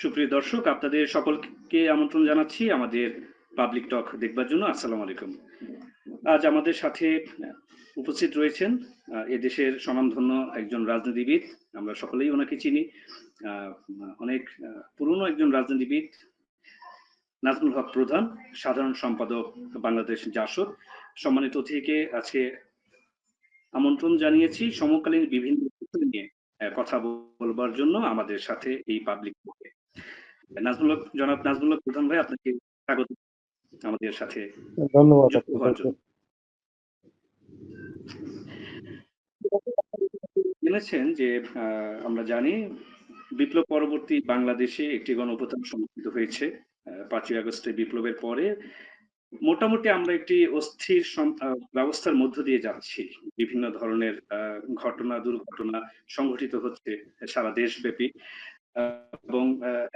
সুপ্রিয় দর্শক, আপনাদের সকলকে আমন্ত্রণ জানাচ্ছি আমাদের পাবলিক টক দেখবার জন্য। আসসালামু আলাইকুম। আজ আমাদের সাথে উপস্থিত রয়েছেন এদেশের স্বনামধন্য একজন রাজনীতিবিদ। আমরা সকলেই ওনাকে চিনি। অনেক পুরনো একজন রাজনীতিবিদ, নাজমুল হক প্রধান, সাধারণ সম্পাদক, বাংলাদেশ জাসদ। সম্মানিত অতিথিকে আজকে আমন্ত্রণ জানিয়েছি সমকালীন বিভিন্ন বিষয় নিয়ে কথা বলবার জন্য আমাদের সাথে এই পাবলিক টকে। জনাব নাজমুল হক প্রধান ভাই, আপনাকে স্বাগত আমাদের সাথে ধন্যবাদ যুক্ত হওয়ার জন্য। জেনেছেন যে আমরা জানি বিপ্লব পরবর্তী বাংলাদেশে একটি গণঅভ্যুত্থান সংঘটিত হয়েছে। 5ই আগস্টের বিপ্লবের পরে মোটামুটি আমরা একটি অস্থির ব্যবস্থার মধ্য দিয়ে যাচ্ছি। বিভিন্ন ধরনের ঘটনা দুর্ঘটনা সংঘটিত হচ্ছে সারা দেশব্যাপী, এবং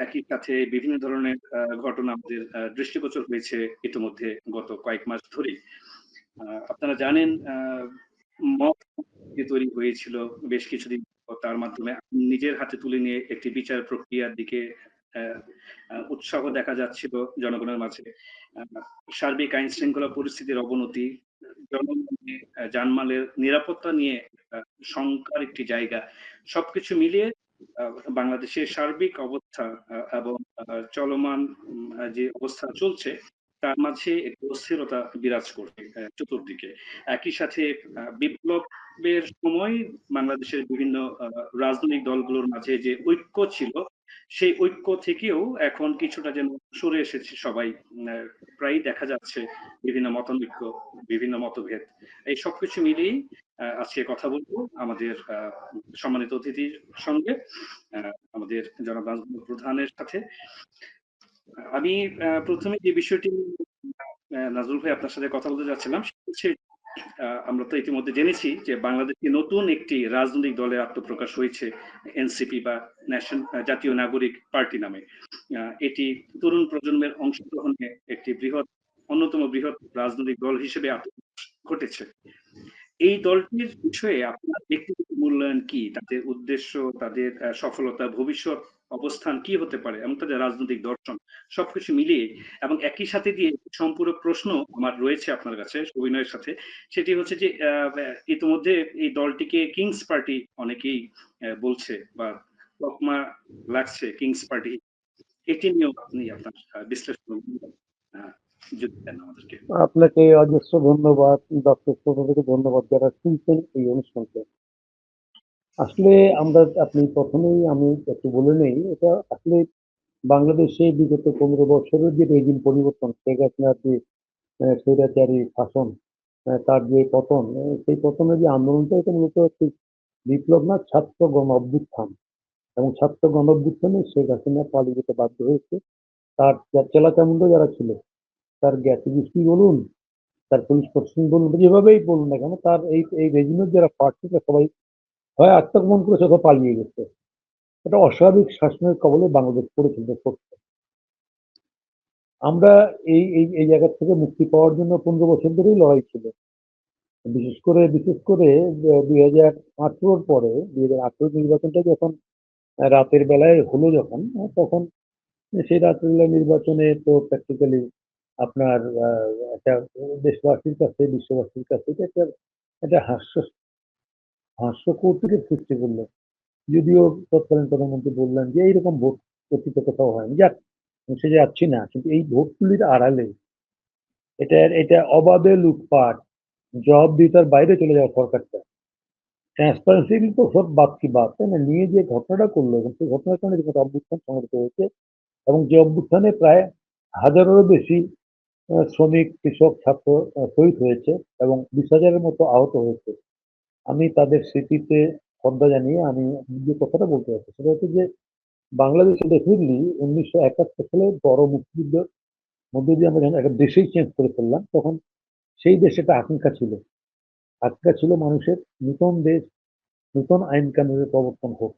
একই সাথে বিভিন্ন ধরনের ঘটনা আমাদের দৃষ্টিগোচর হয়েছে ইতিমধ্যে গত কয়েক মাস ধরেই। আপনারা জানেন মব তৈরি হয়েছিল বেশ কিছুদিন, তার মাধ্যমে নিজের হাতে তুলে নিয়ে একটি বিচার প্রক্রিয়ার দিকে উৎসাহ দেখা যাচ্ছিল জনগণের মাঝে। সার্বিক আইন শৃঙ্খলা পরিস্থিতির অবনতি, জনগণের জানমালের নিরাপত্তা নিয়ে শঙ্কার একটি জায়গা, সবকিছু মিলিয়ে বাংলাদেশের সার্বিক অবস্থা এবং চলমান যে অবস্থা চলছে তার মাঝে একটি অস্থিরতা বিরাজ করছে চতুর্দিকে। একই সাথে বিপ্লবের সময় বাংলাদেশের বিভিন্ন রাজনৈতিক দলগুলোর মাঝে যে ঐক্য ছিল, সেই ঐক্য থেকেও এখন কিছুটা যেন সরে এসেছে সবাই। প্রায় দেখা যাচ্ছে বিভিন্ন মতানৈক্য, বিভিন্ন মতভেদ। এই সবকিছু মিলিয়েই আজকে কথা বলবো আমাদের সম্মানিত অতিথির সঙ্গে, আমাদের জনাব নাজমুল প্রধানের সাথে। আমি প্রথমে যে বিষয়টি নাজমুল ভাই আপনার সাথে কথা বলতে যাচ্ছিলাম, আমরা তো ইতিমধ্যে জেনেছি যে বাংলাদেশে নতুন একটি রাজনৈতিক দলের আত্মপ্রকাশ হয়েছে, এনসিপি বা জাতীয় নাগরিক পার্টি নামে। এটি তরুণ প্রজন্মের অংশগ্রহণে একটি অন্যতম বৃহৎ রাজনৈতিক দল হিসেবে আত্মপ্রকাশ ঘটেছে। এই দলটির বিষয়ে আপনার ব্যক্তিগত মূল্যায়ন কি? তাদের উদ্দেশ্য, তাদের সফলতা, ভবিষ্যৎ অবস্থান কি হতে পারে এবং তাদের রাজনৈতিক দর্শন, সবকিছু মিলিয়ে। এবং একই সাথে দিয়ে সম্পূরক প্রশ্ন আমার রয়েছে আপনার কাছে অভিনয়ের সাথে, সেটি হচ্ছে যে ইতিমধ্যে এই দলটিকে কিংস পার্টি অনেকেই বলছে বা তকমা লাগছে কিংস পার্টি। এটি নিয়েও আপনি আপনার বিশ্লেষণ যদি দেন আমাদেরকে। আপনাকে অজস্র ধন্যবাদ, দর্শক শ্রোতাদেরকে ধন্যবাদ যারা শুনছেন এই অনুষ্ঠানকে। আসলে আপনি প্রথমেই আমি একটু বলে নেই, এটা আসলে বাংলাদেশে বিগত 15 বছরের যে রেজিম পরিবর্তন, শেখ হাসিনার যে স্বৈরাচারী শাসন, তার যে পতন, সেই পতনের যে আন্দোলনটা, এটা মূলত একটি বিপ্লব না, ছাত্র গণ অভ্যুত্থান। এবং ছাত্র গণ অভ্যুত্থানে শেখ হাসিনা পালিয়ে যেতে বাধ্য হয়েছে। তার চেলাচামুন্ডা যারা ছিল, তার জ্ঞাতি গোষ্ঠী বলুন, তার পুলিশ প্রশাসন বলুন, যেভাবেই বলুন না কেন, তার এই রেজিমের যারা পার্ট ছিল সবাই হয় আত্মগোপন করেছে অথবা পালিয়ে গেছে। এটা অস্বাভাবিক শাসনের কবলে বাংলাদেশ পড়েছিল। আমরা এই এই এই জায়গা থেকে মুক্তি পাওয়ার জন্য 15 বছর ধরেই লড়াই ছিল। বিশেষ করে 2018 পরে 2018 নির্বাচনটা যখন রাতের বেলায় হলো, যখন তখন সেই রাতের বেলায় নির্বাচনে তো প্র্যাকটিক্যালি আপনার একটা দেশবাসীর কাছে, বিশ্ববাসীর কাছে একটা হাস্যকৌতুকের সৃষ্টি করলো। যদিও তৎকালীন প্রধানমন্ত্রী বললেন যে এইরকম ভোট অতীতে কোথাও হয়নি। যাক, সে যাচ্ছি না, কিন্তু এই ভোটগুলির আড়ালে এটা অবাধে লুটপাট, জবাবদিহিতার বাইরে চলে যাওয়া সরকারটা। ট্রান্সপারেন্সি তো সব বাদ কি বাদ, তাই না? নিয়ে যে ঘটনাটা করলো, এবং সেই ঘটনার কারণে যে অভ্যুত্থান সংঘটিত হয়েছে, এবং যে অভ্যুত্থানে প্রায় হাজারেরও বেশি শ্রমিক, কৃষক, ছাত্র শহীদ হয়েছে এবং 20,000-এর মতো আহত হয়েছে। আমি তাদের স্মৃতিতে শ্রদ্ধা জানিয়ে আমি যে কথাটা বলতে চাচ্ছি সেটা হচ্ছে যে বাংলাদেশে ডেফিনেটলি 1971 সালে বড় মুক্তিযুদ্ধের মধ্যে দিয়ে আমরা যখন একটা দেশেই চেঞ্জ করে ফেললাম, তখন সেই দেশে একটা আকাঙ্ক্ষা ছিল মানুষের নতুন দেশ, নতুন আইন কানুনের প্রবর্তন হোক।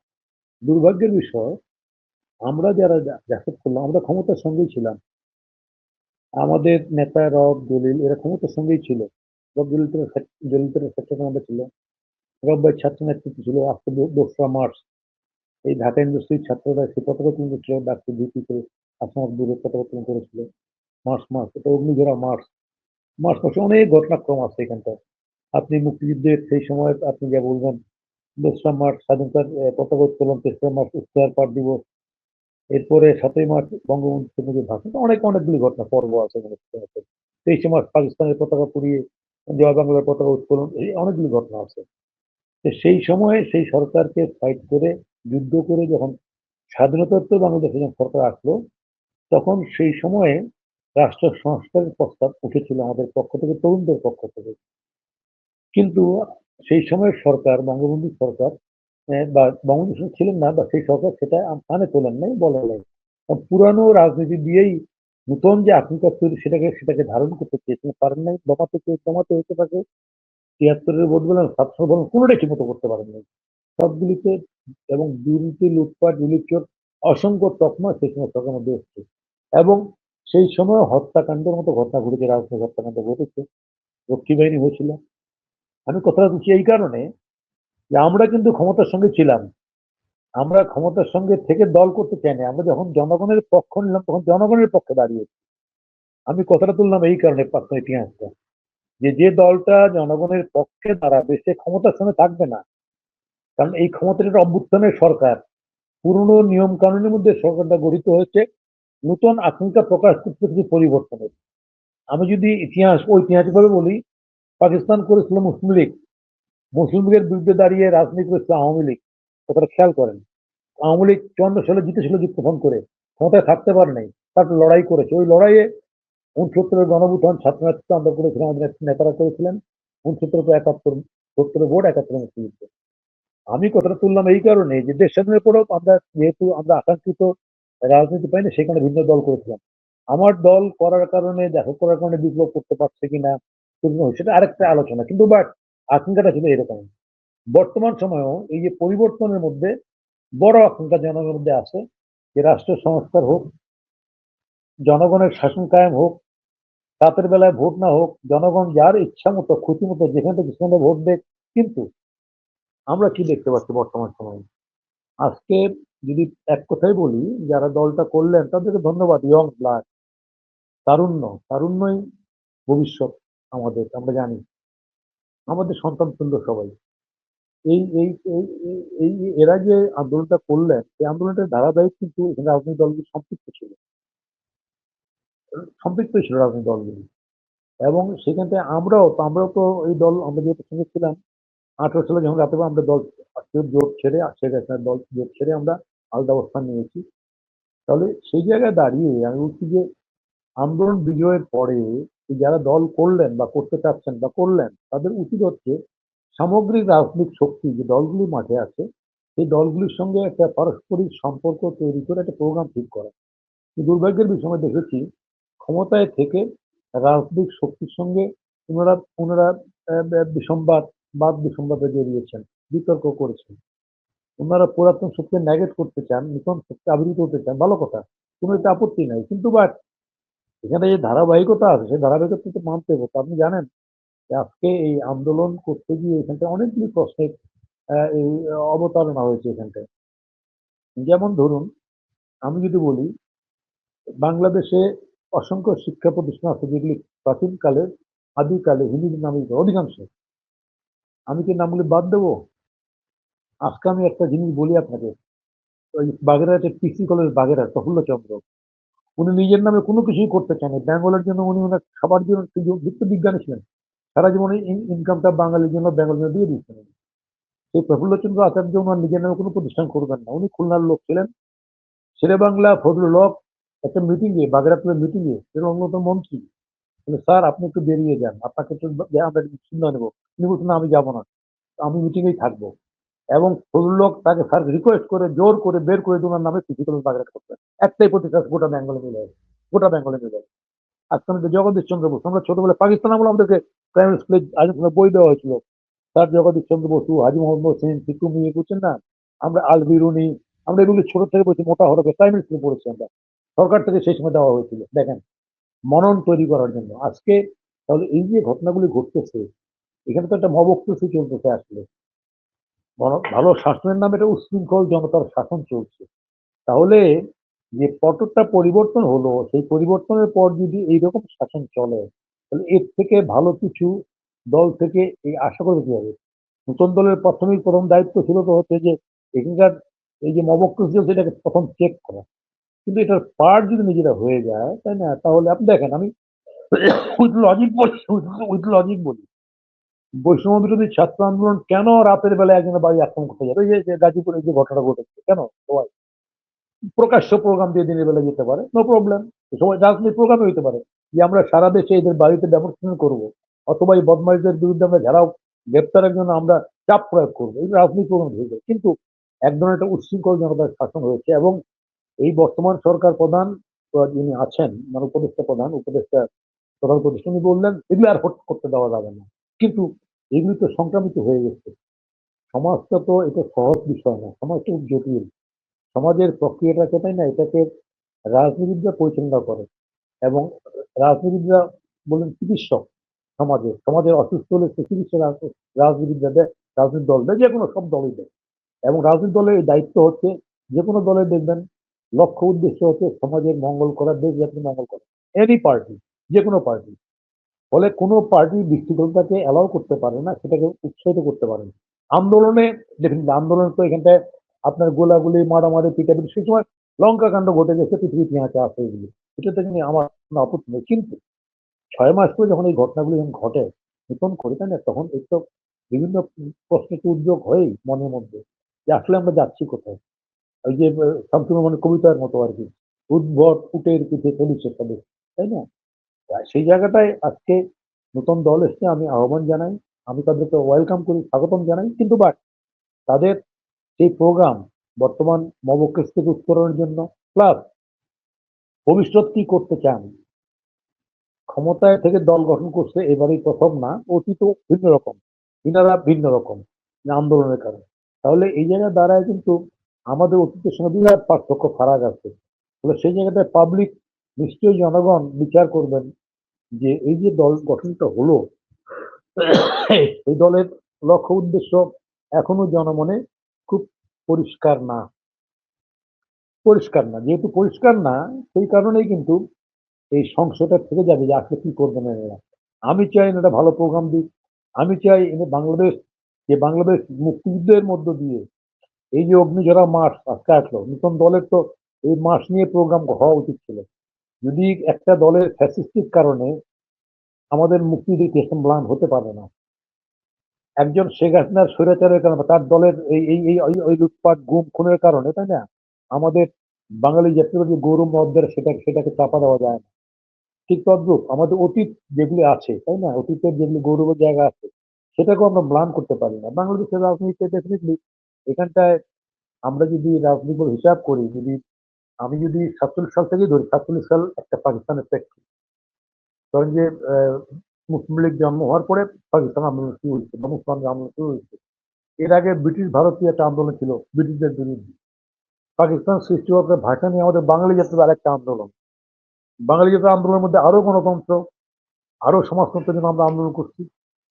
দুর্ভাগ্যের বিষয়, আমরা যারা জাসদ করলাম, আমরা ক্ষমতার সঙ্গেই ছিলাম। আমাদের নেতা রব দলিল এরা ক্ষমতার সঙ্গেই ছিল। রব দলিলের সেক্টর কমান্ডার ছিল, রব ভাই ছাত্র নেতৃত্ব ছিল আজকে 2রা মার্চ। এই ঢাকা ইউনিভার্সিটির ছাত্ররা সেই পতাকা উত্তোলন করেছিল, ডাক্তার ভিত্তিতে আসমাত দূরে পতাকা উত্তোলন করেছিল। মার্চ এটা অগ্নিঝরা মার্চ মাসে অনেক ঘটনাক্রম আছে এখানটায়। আপনি মুক্তিযুদ্ধের সেই সময় আপনি যা বলবেন, ২রা মার্চ স্বাধীনতার পতাকা উত্তোলন, ৩রা মার্চ ইশতেহার পাঠ দিবস, এরপরে ৭ই মার্চ বঙ্গবন্ধুর ভাষণ, অনেকগুলি ঘটনা পর্ব আছে এখানে। ২৩শে মার্চ পাকিস্তানের পতাকা পুড়িয়ে জয় বাংলার পতাকা উত্তোলন, এই অনেকগুলি ঘটনা আছে। তো সেই সময়ে সেই সরকারকে ফাইট করে, যুদ্ধ করে যখন স্বাধীনতোত্তর বাংলাদেশে যখন সরকার আসলো, তখন সেই সময়ে রাষ্ট্র সংস্কারের প্রস্তাব উঠেছিল আমাদের পক্ষ থেকে, তরুণদের পক্ষ থেকে। কিন্তু সেই সময়ের সরকার, বঙ্গবন্ধু সরকার, বা বঙ্গবন্ধু ছিলেন না, বা সেই সরকার সেটা কানে তোলেন নাই, বলা নাই। পুরানো রাজনীতি দিয়েই নতুন যে আধুনিকতা তৈরি সেটাকে ধারণ করতে চেয়েছেন, পারেন নাই। দমাতে হতে পারে ৭৩-এর ভোট বলেন, ৭০ বলেন, কোনোটাই ঠিক মতো করতে পারেন নাই সবগুলিতে। এবং দুর্নীতি, লুটপাট, বিলিচোর, অসংখ্য তকমা সেই সময় সরকারের মধ্যে এসছে। এবং সেই সময় হত্যাকাণ্ডের মতো ঘটনা ঘটেছে, রাজনৈতিক হত্যাকাণ্ড ঘটেছে, রক্ষী বাহিনী হয়েছিল। আমি কথাটা বলছি এই কারণে যে আমরা কিন্তু ক্ষমতার সঙ্গে ছিলাম, আমরা ক্ষমতার সঙ্গে থেকে দল করতে চাই না। আমরা যখন জনগণের পক্ষ নিলাম তখন জনগণের পক্ষে দাঁড়িয়েছি। আমি কথাটা তুললাম এই কারণে, প্রাক্তন ইতিহাসটা, যে দলটা জনগণের পক্ষে দাঁড়াবে সে ক্ষমতার সঙ্গে থাকবে না। কারণ এই ক্ষমতাটা একটা অভ্যুত্থানের সরকার, পুরনো নিয়ম কানুনের মধ্যে সরকারটা গঠিত হয়েছে, নতুন আকাঙ্ক্ষা প্রকাশ করতে কিছু পরিবর্তনের। আমি যদি ঐতিহাসিকভাবে বলি, পাকিস্তান করেছিল মুসলিম লীগ, মুসলিম লীগের বিরুদ্ধে দাঁড়িয়ে রাজনীতি করেছিল আওয়ামী লীগ। কথাটা খেয়াল করেন। আওয়ামী লীগ ৫৪ সালে জিতেছিল যুক্তফ্রন্ট করে, ক্ষমতায় থাকতে পারে নাই, তারপর লড়াই করেছে। ওই লড়াইয়ে ৬৯-এর গণভুত্থান ছাত্র নেতৃত্ব আমরা করেছিলাম, আমাদের নেতারা করেছিলেন। ৬৯-৭০ ভোট, ৭১ মুক্তিযুদ্ধ। আমি কথাটা তুললাম এই কারণে যে দেশ স্বাধীনের পরেও যেহেতু আমরা আকাঙ্ক্ষিত রাজনীতি পাইনি, সেখানে ভিন্ন দল করেছিলাম। আমার দল করার কারণে, দেখা করার কারণে বিপ্লব করতে পারছে কিনা সেটা আরেকটা আলোচনা, কিন্তু বাট আকাঙ্ক্ষাটা ছিল এরকম। বর্তমান সময়েও এই যে পরিবর্তনের মধ্যে বড় আকাঙ্ক্ষা জনগণের মধ্যে আছে যে রাষ্ট্র সংস্কার হোক, জনগণের শাসন কায়েম হোক, রাতের বেলায় ভোট না হোক, জনগণ যার ইচ্ছা মতো খুশি মতো যেখান থেকে সেখানে ভোট দেয়। কিন্তু আমরা কি দেখতে পাচ্ছি বর্তমান সময়ে? আজকে যদি এক কথাই বলি, যারা দলটা করলেন তাদেরকে ধন্যবাদ। ইয়ং ব্লাড, তারুণ্যই ভবিষ্যৎ আমাদের, আমরা জানি। আমাদের সন্তান তুল্য সবাই। এই এই এই এই এই- এরা যে আন্দোলনটা করলেন, এই আন্দোলনটার ধারাবাহিক কিন্তু এখানে রাজনৈতিক দলগুলি সম্পৃক্ত ছিল রাজনৈতিক দলগুলি। এবং সেখান থেকে আমরাও তো এই দল, আমরা যেহেতু সঙ্গে ছিলাম, ১৮ সালে যখন রাতে আমরা দল জোট ছেড়ে, শেখ হাসিনার দল জোট ছেড়ে আমরা আলাদা অবস্থান নিয়েছি। তাহলে সেই জায়গায় দাঁড়িয়ে আমি বলছি যে আন্দোলন বিজয়ের পরে যারা দল করলেন বা করতে চাচ্ছেন বা করলেন, তাদের উচিত হচ্ছে সামগ্রিক রাজনৈতিক শক্তি যে দলগুলি মাঠে আছে, সেই দলগুলির সঙ্গে একটা পারস্পরিক সম্পর্ক তৈরি করে একটা প্রোগ্রাম ঠিক করা। দুর্ভাগ্যের বিষয় আমরা দেখেছি, ক্ষমতায় থেকে রাজনৈতিক শক্তির সঙ্গে ওনারা ওনারা বিসম্বাদে জড়িয়েছেন, বিতর্ক করেছেন। ওনারা পুরাতন শক্তি নেগেট করতে চান, নতুন শক্তি আবির্ভূত হতে চান, ভালো কথা, কোনো একটা আপত্তি নাই। কিন্তু বাট এখানে যে ধারাবাহিকতা আছে, সেই ধারাবাহিকতা তো মানতে হবে। তো আপনি জানেন যে আজকে এই আন্দোলন করতে গিয়ে এখানটায় অনেকগুলি প্রশ্নের এই অবতারণা হয়েছে এখানটায়। যেমন ধরুন, আমি যদি বলি, বাংলাদেশে অসংখ্য শিক্ষা প্রতিষ্ঠান আছে যেগুলি প্রাচীনকালের, আদিকালে হিন্দু নামে অধিকাংশ। আমি কি নামগুলি বাদ দেবো? আজকে আমি একটা জিনিস বলি আপনাকে। ওই বাগেরহাটের পিসি কলেজ, বাগেরহাট, প্রফুল্লচন্দ্র, উনি নিজের নামে কোনো কিছুই করতে চান না। বেঙ্গলের জন্য উনি ওনার সবার জন্য যুক্ত বিজ্ঞানী ছিলেন। সারা জীবন ইনকামটা বাঙালির জন্য, বেঙ্গলের জন্য দিয়ে দিচ্ছেন। সেই প্রফুল্লচন্দ্র আচার্য ওনার নিজের নামে কোনো প্রতিষ্ঠান করবেন না। উনি খুলনার লোক ছিলেন। শেরে বাংলা ফজলুল হক একটা মিটিংয়ে, বাগেরহাটের মিটিংয়ে, এর অন্যতম মন্ত্রী, স্যার আপনি একটু বেরিয়ে যান, আপনাকে একটু আমরা সিদ্ধান্ত নেবো। উনি বলছেন আমি যাবো না, আমি মিটিংয়েই থাকবো। এবং ফজলুল হক তাকে স্যার রিকোয়েস্ট করে জোর করে বের করে ওনার নামে পিসি কলেজ বাগেরহাট করতেন। একটাই প্রতিষ্ঠান গোটা বেঙ্গলে মিলে। আজকে আমি জগদীশ চন্দ্র বসু, আমরা ছোটবেলায় পাকিস্তান আমলে আমাদেরকে প্রাইমারি স্কুলে বই দেওয়া হয়েছিল। স্যার জগদীশ চন্দ্র বসু, হাজি মোহাম্মদ হোসেন, সিকু মিয়ে, বুঝছেন না? আমরা আল বিরুনি, আমরা এগুলো ছোট থেকে বলছি, মোটা হরফে প্রাইমারি স্কুলে পড়েছি আমরা। সরকার থেকে সেই সময় দেওয়া হয়েছিল, দেখেন, মনন তৈরি করার জন্য। আজকে তাহলে এই যে ঘটনাগুলি ঘটতেছে, এখানে তো একটা মবক্তসি চলতেছে আসলে। ভালো শাসনের নামে একটা উচ্ছৃঙ্খল জনতার শাসন চলছে। তাহলে যে পটটা পরিবর্তন হলো, সেই পরিবর্তনের পর যদি এইরকম শাসন চলে, তাহলে এর থেকে ভালো কিছু দল থেকে এই আশা করবে কিভাবে? নতুন দলের প্রথম দায়িত্ব ছিল তো হচ্ছে যে এখানকার এই যে মবক্রেসি চলছে এটাকে প্রথম চেক করা। কিন্তু এটার পার্ট যদি নিজেরা হয়ে যায়, তাই না? তাহলে আপনি দেখেন, আমি উইথ লজিক বলি, বৈষম্য বিরোধী ছাত্র আন্দোলন কেন রাতের বেলা একজনের বাড়ি আক্রমণ করতে যাবে? এই যে গাজীপুরে যে ঘটনা ঘটেছে, কেন সবাই প্রকাশ্য প্রোগ্রাম দিয়ে দিনের বেলা যেতে পারে, নো প্রবলেম। সবাই রাজনৈতিক প্রোগ্রামে হইতে পারে যে আমরা সারা দেশে এদের বাড়িতে ডেমনস্ট্রেশন করব, অথবা এই বদমাইশদের বিরুদ্ধে আমরা যারা গ্রেপ্তারের জন্য আমরা চাপ প্রয়োগ করবো, এই রাজনৈতিক প্রোগ্রাম হয়ে যায়। কিন্তু এক ধরনের একটা উচ্ছৃঙ্খল জনতার শাসন হয়েছে, এবং এই বর্তমান সরকার প্রধান যিনি আছেন, মানে উপদেষ্টা প্রধান উপদেষ্টা, উনি বললেন এগুলো আর করতে দেওয়া যাবে না। কিন্তু এগুলি তো সংক্রামিত হয়ে গেছে। সমাজটা তো এটা সহজ বিষয় না, সমাজটা খুব জটিল। সমাজের প্রক্রিয়াটাকে, তাই না, এটাকে রাজনীতিবিদরা পরিচালনা করে, এবং রাজনীতিবিদরা বলেন চিকিৎসক। সমাজের অসুস্থ হলে সে চিকিৎসা রাজনীতিবিদরা দেয়, রাজনৈতিক দল দেয়, যে কোনো সব দলই দেয়। এবং রাজনৈতিক দলের এই দায়িত্ব হচ্ছে, যে কোনো দলের দেখবেন লক্ষ্য উদ্দেশ্য হচ্ছে সমাজের মঙ্গল করা, দেশ জাতির মঙ্গল করা। এনি পার্টি, যে কোনো পার্টি। ফলে কোনো পার্টি বিশৃঙ্খলতাকে অ্যালাউ করতে পারে না, সেটাকে উৎসাহিত করতে পারে না। আন্দোলনে দেখুন, আন্দোলন তো এখানটায় আপনার গোলাগুলি, মারামারি, পিটাপিটি, সেই সময় লঙ্কা কাণ্ড ঘটে গেছে, পৃথিবীর ইতিহাসে আছে এগুলি। এটাতে কিন্তু আমার কোনো আপত্তি নেই। কিন্তু 6 মাস পরে যখন এই ঘটনাগুলি যখন ঘটে নতুন করে, তাই না, তখন এই তো বিভিন্ন প্রশ্নের উদ্যোগ হয়েই মনের মধ্যে, যে আসলে আমরা যাচ্ছি কোথায়। ওই যে শামসুর রহমানের কবিতার মতো আর কি, উদ্ভট উটের পিঠে চলিছে তাদের, তাই না? সেই জায়গাটায় আজকে নতুন দল এসছে, আমি আহ্বান জানাই, আমি তাদেরকে ওয়েলকাম করি, স্বাগতম জানাই। কিন্তু বাট তাদের সেই প্রোগ্রাম বর্তমান মবকেশ থেকে উত্তরণের জন্য, প্লাস ভবিষ্যৎ কি করতে চান, ক্ষমতায় থেকে দল গঠন করছে এবারেই প্রথম না, অতীতও ভিন্ন রকম, ইনারা ভিন্ন রকম আন্দোলনের কারণে। তাহলে এই জায়গায় দাঁড়ায় কিন্তু আমাদের অতীতের সঙ্গে বিরাট পার্থক্য, ফারাক আছে। তাহলে সেই জায়গাটায় পাবলিক, নিশ্চয়ই জনগণ বিচার করবেন যে এই যে দল গঠনটা হলো, এই দলের লক্ষ্য উদ্দেশ্য এখনো জনমনে খুব পরিষ্কার না। যেহেতু পরিষ্কার না, সেই কারণেই কিন্তু এই সংশয়টা থেকে যাবে যে আসলে কি করবেন এরা। আমি চাই এটা ভালো প্রোগ্রাম দিক। আমি চাই বাংলাদেশ মুক্তিযুদ্ধের মধ্য দিয়ে এই যে অগ্নিঝরা মার্চ আজকে আসলো, নতুন দলের তো এই মার্চ নিয়ে প্রোগ্রাম হওয়া উচিত ছিল। যদি একটা দলের ফ্যাসিস্টিক কারণে আমাদের মুক্তিযুদ্ধের ইতিহাস ম্লান হতে পারে না, একজন শেখ হাসিনার স্বৈরাচারের কারণে, তার দলের ওই লুটপাট, গুম, খুনের কারণে, তাই না, আমাদের বাঙালি জাতীয় যে গৌরব মর্যাদা, সেটাকে চাপা দেওয়া যায় না। ঠিক তদ্রুপ আমাদের অতীত যেগুলি আছে, তাই না, অতীতের যেগুলি গৌরবের জায়গা আছে, সেটাকেও আমরা ম্লান করতে পারি না। বাংলাদেশের রাজনীতিতে ডেফিনেটলি এখানটায় আমরা যদি রাজনীতির হিসাব করি, আমি যদি 47 সাল থেকে ধরি, 47 সাল একটা পাকিস্তানের প্রেক্ষিত, ধরেন যে মুসলিম লীগ জন্ম হওয়ার পরে পাকিস্তান আন্দোলন শুরু হয়েছে, বা মুসলমান আন্দোলন শুরু হয়েছে। এর আগে ব্রিটিশ ভারতীয় একটা আন্দোলন ছিল ব্রিটিশদের বিরুদ্ধে। পাকিস্তান সৃষ্টি হওয়ার পরে ভাষা নিয়ে আমাদের বাঙালি জাতির আরেকটা আন্দোলন। বাঙালি জাতির আন্দোলনের মধ্যে আরো গণতন্ত্র, আরো সমাজতন্ত্রের জন্য আমরা আন্দোলন করছি।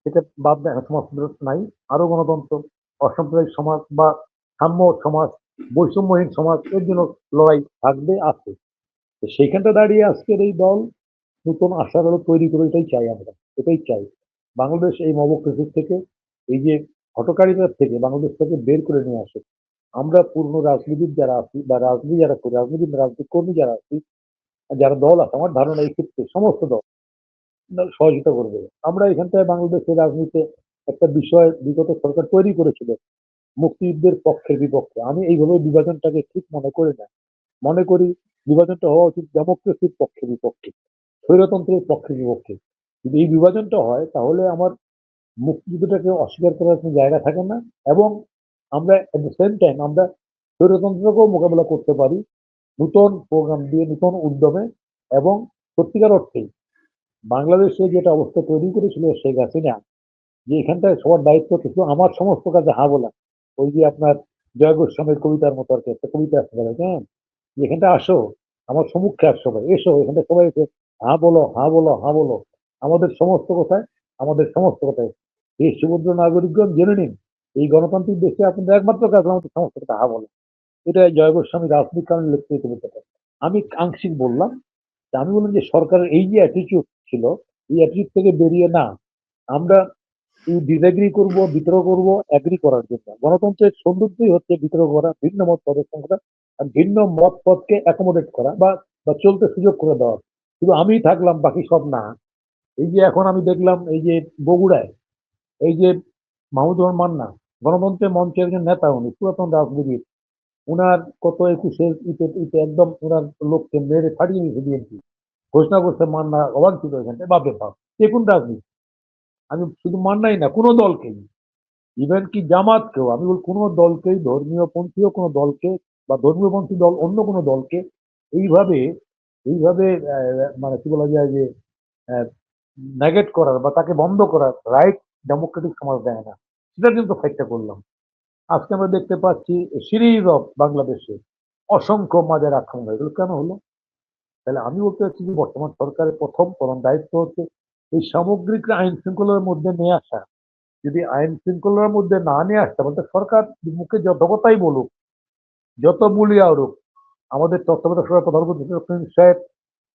এটা বাদ দেয়, সমাজতন্ত্র নাই, আরো গণতন্ত্র, অসাম্প্রদায়িক সমাজ বা সাম্য সমাজ, বৈষম্যহীন সমাজ, এর জন্য লড়াই থাকবে, আছে। তো সেইখানটা দাঁড়িয়ে আজকের এই দল নতুন আশার আলো তৈরি করে, এটাই চাই আমরা, এটাই চাই। বাংলাদেশ এই মবক্রেসির থেকে, এই যে হটকারিতার থেকে বাংলাদেশ থেকে বের করে নিয়ে আসে। আমরা পূর্ণ রাজনীতিবিদ যারা আছি, বা রাজনীতি যারা করি, রাজনীতি কর্মী যারা আছি, যারা দল আছে, আমার ধারণা এই ক্ষেত্রে সমস্ত দল সহযোগিতা করবে। আমরা এখানটায় বাংলাদেশের রাজনীতিতে একটা বিষয় বিগত সরকার তৈরি করেছিল, মুক্তিযুদ্ধের পক্ষে বিপক্ষে। আমি এইভাবে বিভাজনটাকে ঠিক মনে করি না। মনে করি বিভাজনটা হওয়া উচিত ডেমোক্রেসির পক্ষে বিপক্ষে, স্বৈরতন্ত্রের পক্ষে বিপক্ষে। যদি এই বিভাজনটা হয়, তাহলে আমার মুক্তিযুদ্ধটাকে অস্বীকার করার কোনো জায়গা থাকে না, এবং আমরা এট দ্য সেম টাইম আমরা স্বৈরতন্ত্রকেও মোকাবেলা করতে পারি নতুন প্রোগ্রাম দিয়ে, নতুন উদ্যমে। এবং সত্যিকার অর্থেই বাংলাদেশে যেটা অবস্থা তৈরি করেছিল শেখ হাসিনা, যে এখানটায় সবার দায়িত্ব কিছু, আমার সমস্ত কাজে হা বলা। ওই যে আপনার জয় গোস্বামীর কবিতার মতো আর কি, একটা কবিতা আসতে পারে, হ্যাঁ, এখানটা আসো, আমার সম্মুখে আস, সবাই এসো, এখানটা সবাই এসে হা বলো, হা বলো, হা বলো, আমাদের সমস্ত কথায়, আমাদের সমস্ত কথায়। এই সুভদ্র নাগরিকগণ জেনে নিন, এই গণতান্ত্রিক দেশে আপনাদের একমাত্র কাজ আমাদের সমস্যাটা তাহা বলে। এটা জয় গোস্বামী রাজনৈতিক কারণে লিখতে বলতে পারে। আমি আংশিক বললাম, আমি বললাম যে সরকারের এই যে অ্যাটিটিউড ছিল, এই অ্যাটিটিউড থেকে বেরিয়ে না আমরা এই ডিসএগ্রি করব, বিতর্ক করব, এগ্রি করার জন্য। গণতন্ত্রের সৌন্দর্যই হচ্ছে বিতর্ক করা, ভিন্ন মত প্রদর্শন করা, আর ভিন্ন মত পথকে অ্যাকোমোডেট করা বা চলতে সুযোগ করে দেওয়া। শুধু আমি থাকলাম, বাকি সব না। এই যে এখন আমি দেখলাম এই যে বগুড়ায় এই যে মাহমুদুর মান্না, গণতন্ত্রের মঞ্চের একজন নেতা, উনি পুরাতন রাজনীতিবিদ, উনার কত একুশের ইতে ইতে একদম ওনার লোককে মেরে ফাটিয়ে দিয়েছে বিএনপি, ঘোষণা করছে মান্না, অবাক ছিল এখানটায়, বাপরে বাপ, কে কোন রাজনীতি। আমি শুধু মান্নাই না, কোনো দলকেই, ইভেন কি জামাতকেও, আমি বল কোনো দলকেই, ধর্মীয় পন্থীয় কোনো দলকে বা ধর্মীয়পন্থী দল অন্য কোনো দলকে এইভাবে এইভাবে মানে কি বলা যায় যে নেগেট করার বা তাকে বন্ধ করার রাইট ডেমোক্রেটিক সমাজ দেয় না। সেটা কিন্তু ফাইটটা করলাম। আজকে আমরা দেখতে পাচ্ছি সিরিজ অফ বাংলাদেশে অসংখ্য মাজার আক্রমণ, এগুলো কেন হলো? তাহলে আমি বলতে চাচ্ছি যে বর্তমান সরকারের প্রথম দায়িত্ব হচ্ছে এই সামগ্রিক আইন শৃঙ্খলার মধ্যে নিয়ে আসা। যদি আইন শৃঙ্খলার মধ্যে না নিয়ে আসতে বলতে সরকার মুখে যত কথাই বলুক, যত বলিয়া উঠুক, আমাদের তত্ত্বাবধায়ক সরকার প্রধানমন্ত্রী ডক্টর ইউনূস সাহেব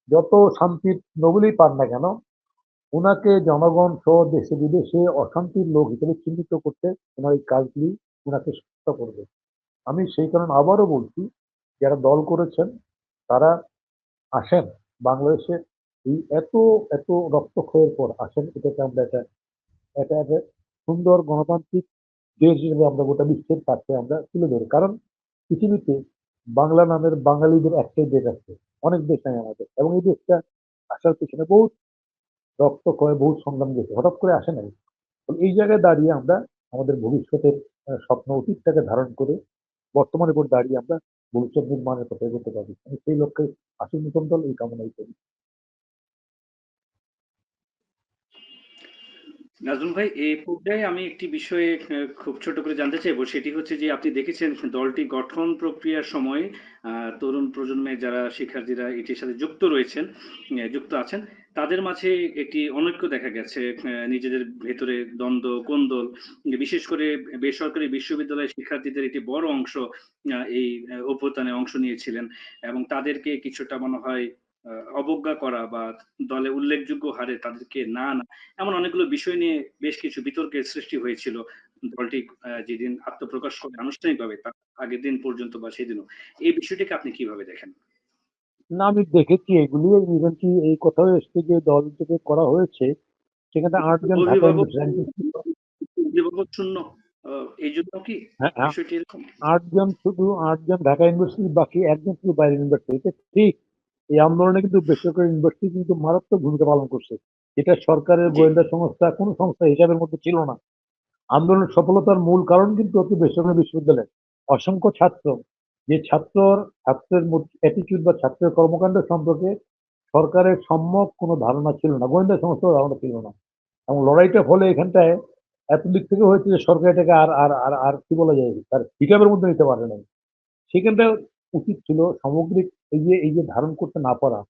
যত শান্তির নোবেলই পান না কেন, উনাকে জনগণ সহ দেশে বিদেশে অশান্তির লোক হিসেবে চিহ্নিত করতে ওনার এই কাজগুলি ওনাকে সহায়তা করবে। আমি সেই কারণে আবারও বলছি, যারা দল করেছেন তারা আসেন বাংলাদেশে, এই এত এত রক্তক্ষয়ের পর আসেন, এটাকে আমরা একটা সুন্দর গণতান্ত্রিক দেশ হিসেবে আমরা গোটা বিশ্বের কাছে আমরা তুলে ধরি। কারণ পৃথিবীতে বাংলা নামের বাঙালিদের একটাই দেশ আছে, অনেক দেশ নাই আমাদের, এবং এই দেশটা আসার পেছনে বহুত রক্তক্ষয়, বহুত সংগ্রাম গেছে, হঠাৎ করে আসে নাই। তো এই জায়গায় দাঁড়িয়ে আমরা আমাদের ভবিষ্যতের স্বপ্ন অতীতটাকে ধারণ করে বর্তমানের উপর দাঁড়িয়ে আমরা ভবিষ্যৎ নির্মাণের কথা এগোতে পারি। আমি সেই লক্ষ্যে আসল নতুন দল এই কামনাই করি। নাজমুল ভাই, এই পর্যায়ে আমি একটি বিষয়ে খুব ছোট করে জানতে চাইবো। সেটি হচ্ছে যে আপনি দেখেছেন দলটি গঠন প্রক্রিয়ার সময় তরুণ প্রজন্মের যারা শিক্ষার্থীরা এটির সাথে যুক্ত রয়েছেন, যুক্ত আছেন, তাদের মাঝে একটি অনৈক্য দেখা গেছে। নিজেদের ভেতরে দ্বন্দ্ব, কোন্দল, বিশেষ করে বেসরকারি বিশ্ববিদ্যালয়ের শিক্ষার্থীদের একটি বড় অংশ এই অভ্যুত্থানে অংশ নিয়েছিলেন এবং তাদেরকে কিছুটা মনে হয় অবজ্ঞা করা বা দলে উল্লেখযোগ্য হারে তাদেরকে না আনা, এমন অনেকগুলো বিষয় নিয়ে বেশ কিছু বিতর্কের সৃষ্টি হয়েছিল দলটি যেদিন আত্মপ্রকাশ করে আনুষ্ঠানিকভাবে, তার আগের দিন পর্যন্ত বা সেদিনও। এই বিষয়টিকে আপনি কিভাবে দেখেন? না, আমি দেখেছি এগুলি, ইভেন কি এই কথাও এসছে যে দল থেকে করা হয়েছে, সেখানে 8 জন ঢাকা অভিভাবক ইউনিভার্সিটি। অভিভাবক শূন্য, এই জন্য কি হ্যাঁ, হ্যাঁ, বিষয়টি এরকম? 8 জন, শুধু 8 জন ঢাকা ইউনিভার্সিটি, বাকি একজন শুধু বাইরের ইউনিভার্সিটি, এটা ঠিক। এই আন্দোলনে কিন্তু বেসরকারি ইউনিভার্সিটি কিন্তু মারাত্মক ভূমিকা পালন করছে। এটা সরকারের জি। গোয়েন্দা সংস্থা কোনো সংস্থা হিসাবের মধ্যে ছিল না। আন্দোলনের সফলতার মূল কারণ কিন্তু হচ্ছে বেসরকারি বিশ্ববিদ্যালয়, অসংখ্য ছাত্র, যে ছাত্রের অ্যাটিটিউড বা ছাত্রের কর্মকাণ্ড সম্পর্কে সরকারের সম্যক কোনো ধারণা ছিল না, গোয়েন্দা সংস্থার ধারণা ছিল না। এবং লড়াইটা ফলে এখানটায় এত দিক থেকে হয়েছে যে সরকার এটাকে আর আর আর আর কি বলা যায়, তার হিসাবের মধ্যে নিতে পারে নাই। সেখানটা উচিত ছিল সামগ্রিক, এই যে ধারণ করতে না পারা,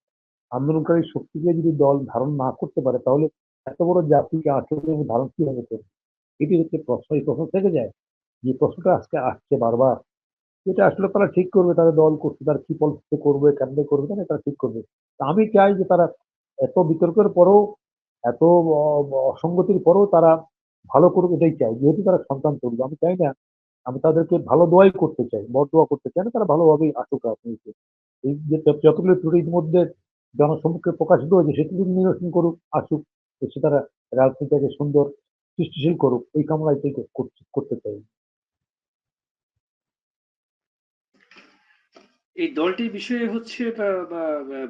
আন্দোলনকারী শক্তিকে যদি দল ধারণ না করতে পারে, তাহলে এত বড় জাতিকে আসলে ধারণ কিভাবে করবে? এটি হচ্ছে প্রশ্ন। এই প্রশ্ন থেকে যায়, যে প্রশ্নটা আজকে আসছে বারবার, এটা আসলে তারা ঠিক করবে, তাদের দল করছে, তারা কি পলিসিতে করবে, কেমনে করবে, তারা ঠিক করবে। তা আমি চাই যে তারা এত বিতর্কের পরেও, এত অসঙ্গতির পরেও তারা ভালো করুক, এটাই চাই। যেহেতু তারা সন্তান তুলবে, আমি চাই না, আমি তাদেরকে ভালো দোয়াই করতে চাই, বড় দোয়া করতে চাই না, তারা ভালোভাবেই আসুক রাজনীতিতে। এই যে যতগুলো ত্রুটি ইতিমধ্যে জনসম্মুখে প্রকাশিত হয়েছে, সেগুলো নিরসন করুক, আসুক, এসে তারা রাজনীতিটাকে সুন্দর সৃষ্টিশীল করুক, এই কামনাই করতে চাই। এই দলটির বিষয়ে হচ্ছে বা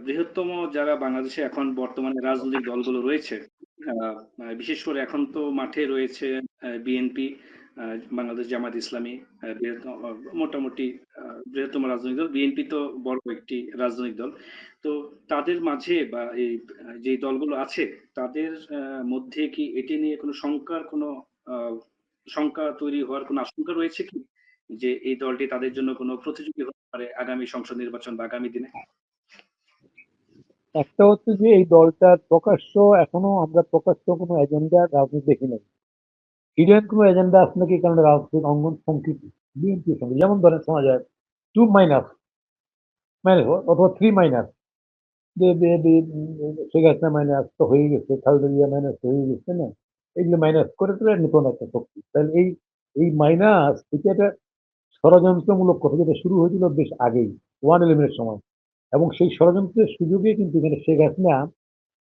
বৃহত্তম যারা বাংলাদেশে এখন বর্তমানে রাজনৈতিক দলগুলো রয়েছে, আহ, বিশেষ করে এখন তো মাঠে রয়েছে বিএনপি, বাংলাদেশ জামাত ইসলামী, মোটামুটি বৃহত্তম রাজনৈতিক দল বিএনপি তো বড় একটি রাজনৈতিক দল। তো তাদের মাঝে বা এই যে দলগুলো আছে তাদের মধ্যে কি এটি নিয়ে কোনো শঙ্কার কোনো আহ, শঙ্কা তৈরি হওয়ার কোনো আশঙ্কা রয়েছে কি, যে এই দলটি তাদের জন্য কোনো প্রতিযোগী হতে পারে আগামী সংসদ নির্বাচন বা আগামী দিনে? একটা হচ্ছে যে এই দলটার প্রকাশ্য, এখনো আমরা প্রকাশ্য কোনো এজেন্ডা রাজনীতি দেখি নাই। হিডেন কোনো এজেন্ডা আছে নাকি? কারণ রাজনৈতিক অঙ্গন সংকীর্ণ বিএনপির সঙ্গে, যেমন ধরেন শোনা যায় 2 মাইনাস মাইনাস অথবা 3 মাইনাস, শেখ হাসিনা মাইনাস তো হয়ে গেছে, খালেদা জিয়া মাইনাস হয়ে গেছে না, এগুলো মাইনাস করে করে নতুন একটা শক্তি। তাহলে এই মাইনাস এটা একটা ষড়যন্ত্রমূলক কথা, যেটা শুরু হয়েছিল বেশ আগেই 1/11 সময়, এবং সেই ষড়যন্ত্রের সুযোগে কিন্তু এখানে শেখ হাসিনা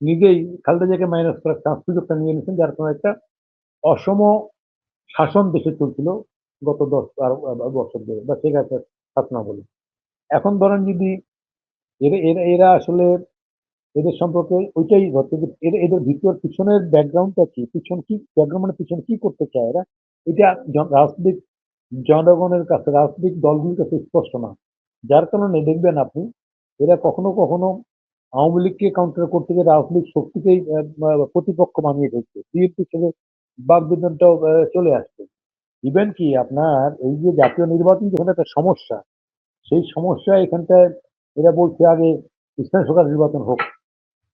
নিজেই খালেদা জিয়াকে মাইনাস করার সুযোগটা নিয়ে নিয়েছেন, যার কারণে একটা অসম শাসন দেশে চলছিল গত 10-12 বছর ধরে, বা শেখ হাসিনার শাসনা বলে। এখন ধরেন যদি এরা আসলে এদের সম্পর্কে ওইটাই হচ্ছে যে এদের ভিতর পিছনের ব্যাকগ্রাউন্ডটা কি, পিছন কি ব্যাকগ্রাউন্ড, মানে পিছনে কি করতে চায় এরা, এটা রাজনৈতিক জনগণের কাছে, রাজনৈতিক দলগুলির কাছে স্পষ্ট না। যার কারণে দেখবেন আপনি এরা কখনো কখনো আওয়ামী লীগকে কাউন্টার করতে গিয়ে রাজনৈতিক শক্তিকেই প্রতিপক্ষ বানিয়ে ফেলছে, বিএনপির সাথে বাকবিতণ্ডাটাও চলে আসছে। ইভেন কি আপনার এই যে জাতীয় নির্বাচন যেখানে একটা সমস্যা, সেই সমস্যা এখানটায় এরা বলছে আগে স্থানীয় সরকার নির্বাচন হোক,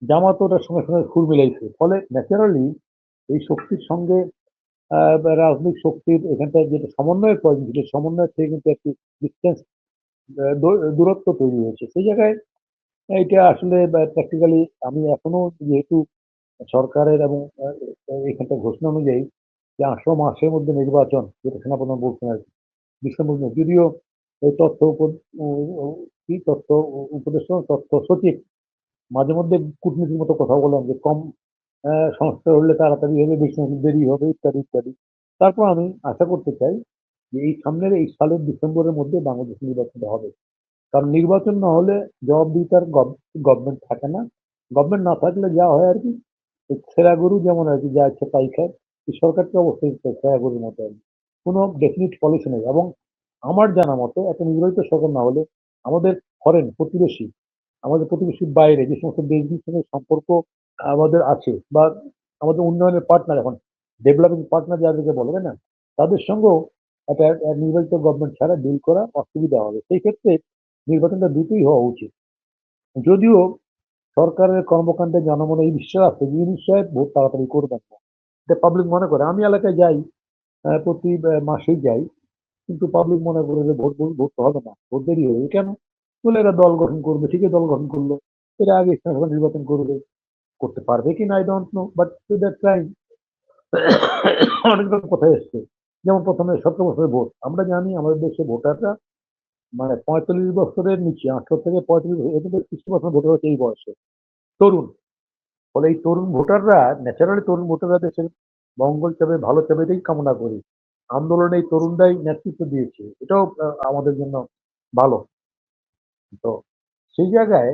জামাত ওটার সঙ্গে সঙ্গে সুর মিলাইছে, ফলে ন্যাচারালি এই শক্তির সঙ্গে রাজনৈতিক শক্তির এখানটায় যেটা সমন্বয়ের প্রয়োজন ছিল, সমন্বয়ের থেকে কিন্তু একটি ডিস্টেন্স, দূরত্ব তৈরি হয়েছে সেই জায়গায়। এটা আসলে প্র্যাকটিক্যালি আমি এখনো, যেহেতু সরকারের এবং এখানটা ঘোষণা অনুযায়ী যে 8 মাসের মধ্যে নির্বাচন, যেটা সেনাপ্রধান বলছেন আর কি, ডিসেম্বর, যদিও এই কি তথ্য উপদেষ্টা, তথ্য সচিব মাঝে মধ্যে কূটনীতির মতো কথা বলেন যে কম সংস্কার হলে তাড়াতাড়ি হবে, বেশি নাকি দেরি হবে, ইত্যাদি ইত্যাদি। তারপর আমি আশা করতে চাই যে সামনের এই সালের ডিসেম্বরের মধ্যে বাংলাদেশ নির্বাচনটা হবে। কারণ নির্বাচন না হলে জবাবদিহিতার গভর্নমেন্ট থাকে না। গভর্নমেন্ট না থাকলে যা হয় আর কি, ওই ছেঁড়া গরু যেমন আর কি, যা ইচ্ছে তাই খায়। এই সরকারকে অবশ্যই ছেঁড়া গরুর মতো আর কি। কোনো ডেফিনিট পলিসি নেই। এবং আমার জানা মতে একটা নির্বাচিত সরকার না হলে আমাদের ফরেন প্রতিবেশী, আমাদের প্রতিবেশীর বাইরে যে সমস্ত দেশগুলির সঙ্গে সম্পর্ক আমাদের আছে, বা আমাদের উন্নয়নের পার্টনার, এখন ডেভেলপিং পার্টনার যাদেরকে বলে, তাই না, তাদের সঙ্গেও একটা নির্বাচিত গভর্নমেন্ট ছাড়া ডিল করা অসুবিধা হবে। সেই ক্ষেত্রে নির্বাচনটা দ্রুতই হওয়া উচিত। যদিও সরকারের কর্মকাণ্ডে জনমনে এই বিশ্বাস আছে যে ইউনূস সাহেব ভোট তাড়াতাড়ি করবেন না, এটা পাবলিক মনে করে। আমি এলাকায় যাই, প্রতি মাসেই যাই, কিন্তু পাবলিক মনে করে যে ভোট ভোট তো হবে না, ভোট দেরি হবে কেন, বলে এরা দল গঠন করবে, ঠিকই দল গঠন করলো, এরা আগে স্থানীয় সরকার নির্বাচন করবে, করতে পারবে কি না I don't know, but that trying. অনেক রকম কথা এসছে, যেমন প্রথমে 17 বছরের ভোট, আমরা জানি আমাদের দেশে ভোটাররা মানে 45 বছরের নিচে, 18 থেকে 35 বছর, এদের 60% ভোটার হচ্ছে এই বয়সে, তরুণ। ফলে এই তরুণ ভোটাররা, ন্যাচারালি তরুণ ভোটাররা দেশের মঙ্গল চাবে, ভালো চাবে, এটাই কামনা করি। আন্দোলনে এই তরুণরাই নেতৃত্ব দিয়েছে, এটাও আমাদের জন্য ভালো। তো সেই জায়গায়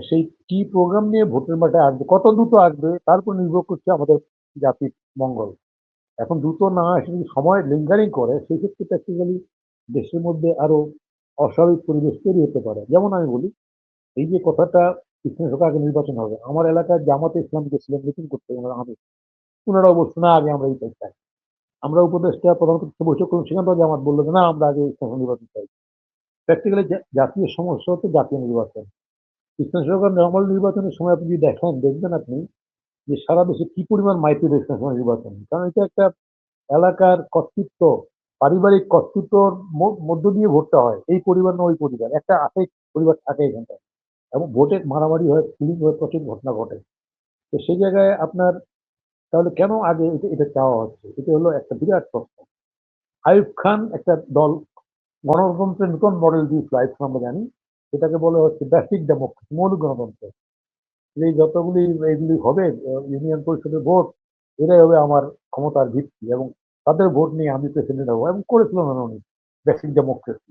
সেই কি প্রোগ্রাম নিয়ে ভোটের মাঠে আসবে, কত দ্রুত আসবে, তার উপর নির্ভর করছে আমাদের জাতির মঙ্গল। এখন দ্রুত না এসে যদি সময় লিঙ্গারিং করে, সেই ক্ষেত্রে প্র্যাকটিক্যালি দেশের মধ্যে আরো অস্বাভাবিক পরিবেশ তৈরি হতে পারে। যেমন আমি বলি, এই যে কথাটা স্থানীয় সরকার আগে নির্বাচন হবে, আমার এলাকার জামাতে ইসলাম গেছিলেন মিটিং করতে, আমি, ওনারাও বলছে না আগে আমরা এইটাই চাই। আমরা উপদেষ্টা প্রধানমন্ত্রী বৈঠক করলাম, সেখানটাও জামাত বললো যে না আমরা আগে স্থানীয় নির্বাচন চাই। প্র্যাকটিক্যালি জাতীয় সমস্যা হচ্ছে জাতীয় নির্বাচন। স্থানীয় সরকার নর্মাল নির্বাচনের সময় আপনি যদি দেখেন, দেখবেন আপনি যে সারা দেশে কি পরিমাণ মাইতি স্থানীয় সরকার নির্বাচন, কারণ এটা একটা এলাকার কর্তৃত্ব, পারিবারিক কর্তৃত্বর মধ্য দিয়ে ভোটটা হয়, এই পরিবার না ওই পরিবার, একটা আশেক পরিবার থাকে এখানটায়, এবং ভোটে মারামারি হয়, কিলিং হয়ে, প্রচুর ঘটনা ঘটে। তো সেই জায়গায় আপনার তাহলে কেন আগে এটা চাওয়া হচ্ছে, এটা হলো একটা বিরাট প্রশ্ন। আইয়ুব খান একটা দল গণতন্ত্রের নতুন মডেল দিয়েছিল, আইয়ুব খান আমরা জানি, এটাকে বলে হচ্ছে বেসিক ডেমোক্রেসি, মৌলিক গণতন্ত্র। এই যতগুলি এগুলি হবে ইউনিয়ন পরিষদের ভোট, এরাই হবে আমার ক্ষমতার ভিত্তি, এবং তাদের ভোট নিয়ে আমি প্রেসিডেন্ট হবো, এবং করেছিলেন উনি বেসিক ডেমোক্রেসি।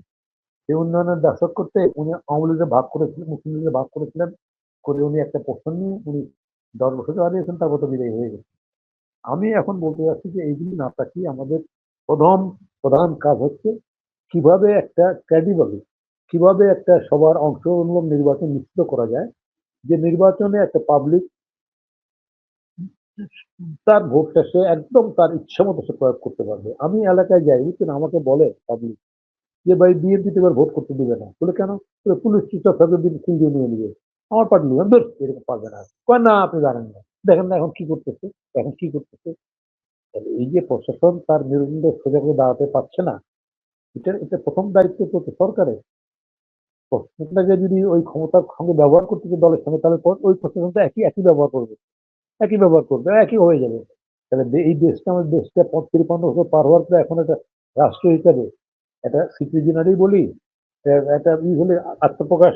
সেই উন্নয়নের দাসক করতে উনি আওয়ামী লীগের ভাগ করেছিলেন, মুসলিম লীগের ভাগ করেছিলেন, করে উনি একটা পোর্শন নিয়ে উনি 10 বছর হারিয়েছেন, তারপর তো বিদায় হয়ে গেছে। আমি এখন বলতে চাচ্ছি যে এইগুলি না তাকিয়ে আমাদের প্রথম প্রধান কাজ হচ্ছে কিভাবে একটা ক্রেডিবল, কিভাবে একটা সবার অংশগ্রহণ নির্বাচন নিশ্চিত করা যায়, যে নির্বাচনে একটা পাবলিক তার ভোটটা সে একদম তার ইচ্ছা মতো সে প্রয়োগ করতে পারবে। আমি এলাকায় যাই, বুঝছেন, আমাকে বলে পাবলিক যে ভাই বিএনপিতে এবার ভোট করতে দিবে না, বলে কেন, বলে পুলিশ চুপচাপ থাকবে, সিল দিয়ে নিয়ে নিবে, আমার পার্টি নিবে, ধর এরকম পারবে না, কয় না আপনি জানেন না, দেখেন না এখন কি করতেছে, এখন কি করতেছে। তাহলে এই যে প্রশাসন তার মেরুদণ্ড সোজা করে দাঁড়াতে পারছে না, এটা প্রথম দায়িত্ব তো সরকারের। প্রশাসনটাকে যদি ওই ক্ষমতার সঙ্গে ব্যবহার করতে যে দলের সঙ্গে, তাহলে ওই প্রশাসনটা একই ব্যবহার করবে, একই ব্যবহার করবে, একই হয়ে যাবে। তাহলে এই দেশটা, আমাদের দেশটা 53 বছর পার হওয়ার পরে এখন একটা রাষ্ট্র হিসাবে একটা সিটিজেনারি বলি, একটা হলে আত্মপ্রকাশ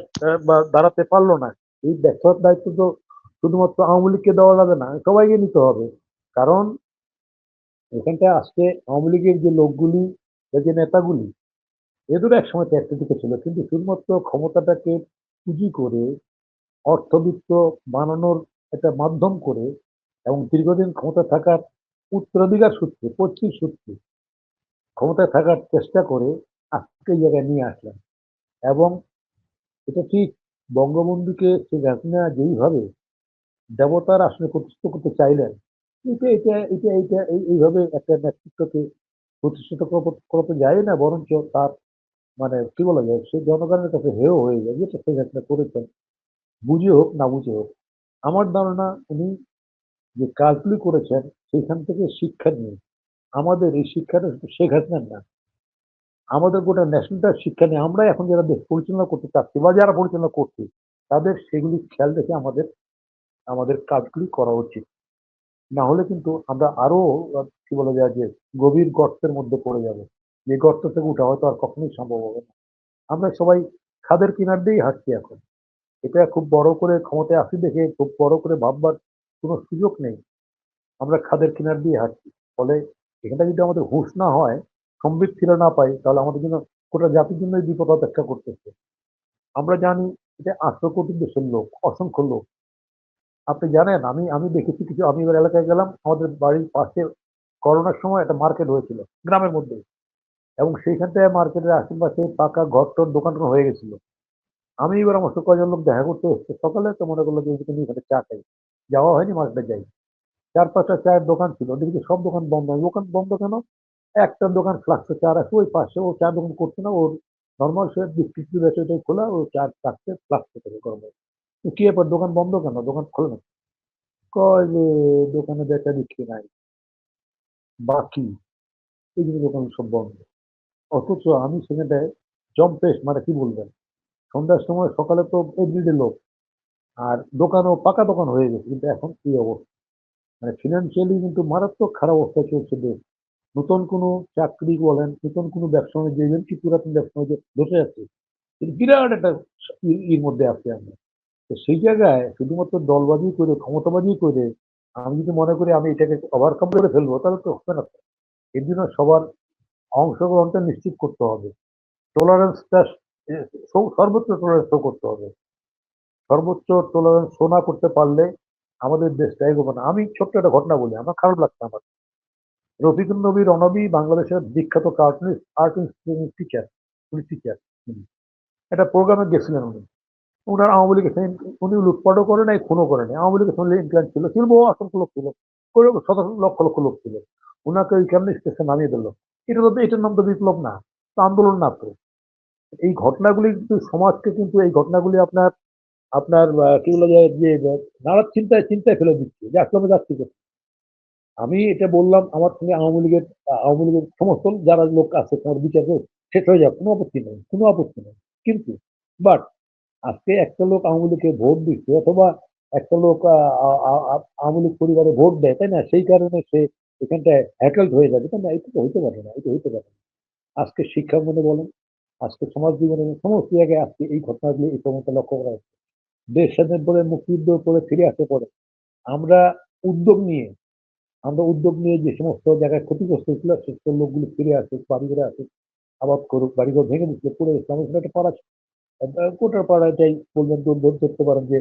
বা দাঁড়াতে পারলো না। এই ব্যর্থতার দায়িত্ব তো শুধুমাত্র আওয়ামী লীগকে দেওয়া যাবে না, সবাইকে নিতে হবে। কারণ এখানটা আজকে আওয়ামী লীগের যে লোকগুলি বা যে নেতাগুলি, এদেরও একসময় ত্যাগটা ছিল, কিন্তু শুধুমাত্র ক্ষমতাটাকে পুঁজি করে, অর্থবিত্ত বানানোর একটা মাধ্যম করে এবং দীর্ঘদিন ক্ষমতা থাকার উত্তরাধিকার সূত্রে, পৈতৃক সূত্রে ক্ষমতায় থাকার চেষ্টা করে আজকে এই জায়গায় নিয়ে আসলেন। এবং এটা ঠিক, বঙ্গবন্ধুকে শেখ হাসিনা যেইভাবে দেবতার আসনে প্রতিষ্ঠিত করতে চাইলেন, এইভাবে একটা নেতৃত্বকে প্রতিষ্ঠিত করা তো যায় না, বরঞ্চ তার মানে কি বলা যায়, সে জনগণের কাছে হেয় হয়ে যায়, যেটা শেখ হাসিনা করেছেন, বুঝে হোক না বুঝে হোক। আমার ধারণা উনি যে কাজগুলি করেছেন সেখান থেকে শিক্ষা নিয়ে, আমাদের এই শিক্ষাটা শুধু শেখ হাসিনার না, আমাদের গোটা ন্যাশনালটার শিক্ষা নিয়ে আমরা এখন যারা দেশ পরিচালনা করতে চাচ্ছি বা যারা পরিচালনা করছি, তাদের সেগুলি খেয়াল রেখে আমাদের আমাদের কাজগুলি করা উচিত। না হলে কিন্তু আমরা আরো কি বলা যায় যে গভীর গর্তের মধ্যে পড়ে যাবে, যে গর্ত থেকে উঠা হয়তো আর কখনোই সম্ভব হবে না। আমরা সবাই খাদের কিনার দিয়েই হাঁটছি এখন। এটা খুব বড় করে ক্ষমতায় আসি দেখে খুব বড় করে ভাববার কোনো সুযোগ নেই। আমরা খাদের কিনার দিয়ে হাঁটছি। ফলে এখানটা যদি আমাদের হুঁশ না হয়, সম্বিত ফিরে না পাই, তাহলে আমাদের জন্য গোটা জাতির জন্যই বিপদ অপেক্ষা করতেছে। আমরা জানি এটা 800 কোটি দেশের লোক, অসংখ্য লোক। আপনি জানেন, আমি আমি দেখেছি কিছু, আমি এবার এলাকায় গেলাম, আমাদের বাড়ির পাশে করোনার সময় একটা মার্কেট হয়েছিল গ্রামের মধ্যে, এবং সেইখানটায় মার্কেটের আশেপাশে পাকা ঘর টর দোকান টোকান হয়ে গেছিল। আমি এবার আমার সাথে কয়েকজন লোক দেখা করতে এসছে সকালে, তো মনে করলো যে ওইদিকে নিয়ে এখানে চা খাই, যাওয়া হয়নি, মার্কেটে যাই। 4-5টা চায়ের দোকান ছিল, দেখি সব দোকান বন্ধ। দোকান বন্ধ কেন? একটা দোকান ফ্লাক্সে চা রাখে ওই পাশে, ও চা দোকান করছে না, ওর নর্মাল সে বিস্কিট আছে ওইটাই খোলা, ও চা রাখছে ফ্লাক্সে থেকে গরমে। কি ব্যাপার, দোকান বন্ধ কেন, দোকান খোলে না? কয় যে দোকানে বেচা বিক্রি নাই, বাকি এই জন্য দোকান সব বন্ধ। অথচ আমি সেখানটায় জম্পেশ, মানে কি বলবেন, সন্ধ্যার সময় সকালে তো এভরিডে লোক, আর দোকানও পাকা দোকান হয়ে গেছে, কিন্তু এখন কি অবস্থা, মানে ফিনান্সিয়ালি কিন্তু মারাত্মক খারাপ অবস্থায় চলছে দেশ। নতুন কোনো চাকরি বলেন, নতুন কোনো ব্যবসা বাণিজ্য, ইভেন কি পুরাতন ব্যবসা বাণিজ্য বসে আছে, কিন্তু বিরাট একটা এর মধ্যে আছে আমরা। তো সেই জায়গায় শুধুমাত্র দলবাজি করে, ক্ষমতাবাজি করে আমি যদি মনে করি আমি এটাকে ওভারকাম করে ফেলবো, তাহলে তো হবে না। এর জন্য সবার অংশগ্রহণটা নিশ্চিত করতে হবে, টলারেন্সটা সর্বোচ্চ টলারেন্স শো করতে হবে। সর্বোচ্চ টলারেন্স শো না করতে পারলে আমাদের দেশটা এগোবে না। আমি ছোট্ট একটা ঘটনা বলি, আমার খারাপ লাগছে আমার। রফিকুন নবী রণবী বাংলাদেশের বিখ্যাত কার্টুনিস্ট, আর্ট টিচার, উনি টিচার। একটা প্রোগ্রামে গেছিলেন উনি। উনার আওয়ামী লীগের সঙ্গে উনি লুটপাটও করে নাই, খুনও করে নাই, আওয়ামী লীগের সঙ্গে ইনক্লাইন ছিল, ছিল বহু অসংখ্য লোক ছিল, শত লক্ষ লক্ষ লোক ছিল। উনাকে ওই কেমনি স্টেশন নামিয়ে দিল। এটা তো, এটার নাম তো বিপ্লব না, তো আন্দোলন না তো। এই ঘটনাগুলি কিন্তু সমাজকে, কিন্তু এই ঘটনাগুলি আপনার আপনার কি বলা যায় যে নানা চিন্তায় চিন্তায় ফেলে দিচ্ছে যে আসলে আমরা যাচ্ছি কোথায়। আমি এটা বললাম, আমার সঙ্গে আওয়ামী লীগের সমস্ত যারা লোক আছে তোমার বিচার করে শেষ হয়ে যাক, কোনো আপত্তি নেই, কোনো আপত্তি নেই। কিন্তু বাট আজকে একটা লোক আওয়ামী লীগকে ভোট দিচ্ছে, অথবা একটা লোক আওয়ামী লীগ পরিবারে ভোট দেয়, তাই না, সেই কারণে সে এখানটায় হ্যাকেলড হয়ে যাবে, তাই না, এটা তো হইতে পারে না, এটা হইতে পারে না। আজকে শিক্ষাঙ্গনে বলেন, আজকে সমাজ জীবনে সমস্ত জায়গায় আজকে এই ঘটনাগুলি, এই প্রবণতা লক্ষ্য করা হচ্ছে। দেশ স্বাধীনের পরে, মুক্তিযুদ্ধের পরে ফিরে আসতে পরে আমরা উদ্যোগ নিয়ে আমরা উদ্যোগ নিয়ে যে সমস্ত জায়গায় ক্ষতিগ্রস্ত হয়েছিল, সেসব লোকগুলো ফিরে আসুক, বাড়ি ঘরে আসুক, আবাদ করুক, বাড়িঘর ভেঙে দিচ্ছে, পুরো ইসলামের একটা পাড়া, কোটার পাড়া, এটাই বলবেন, ধরতে পারেন যে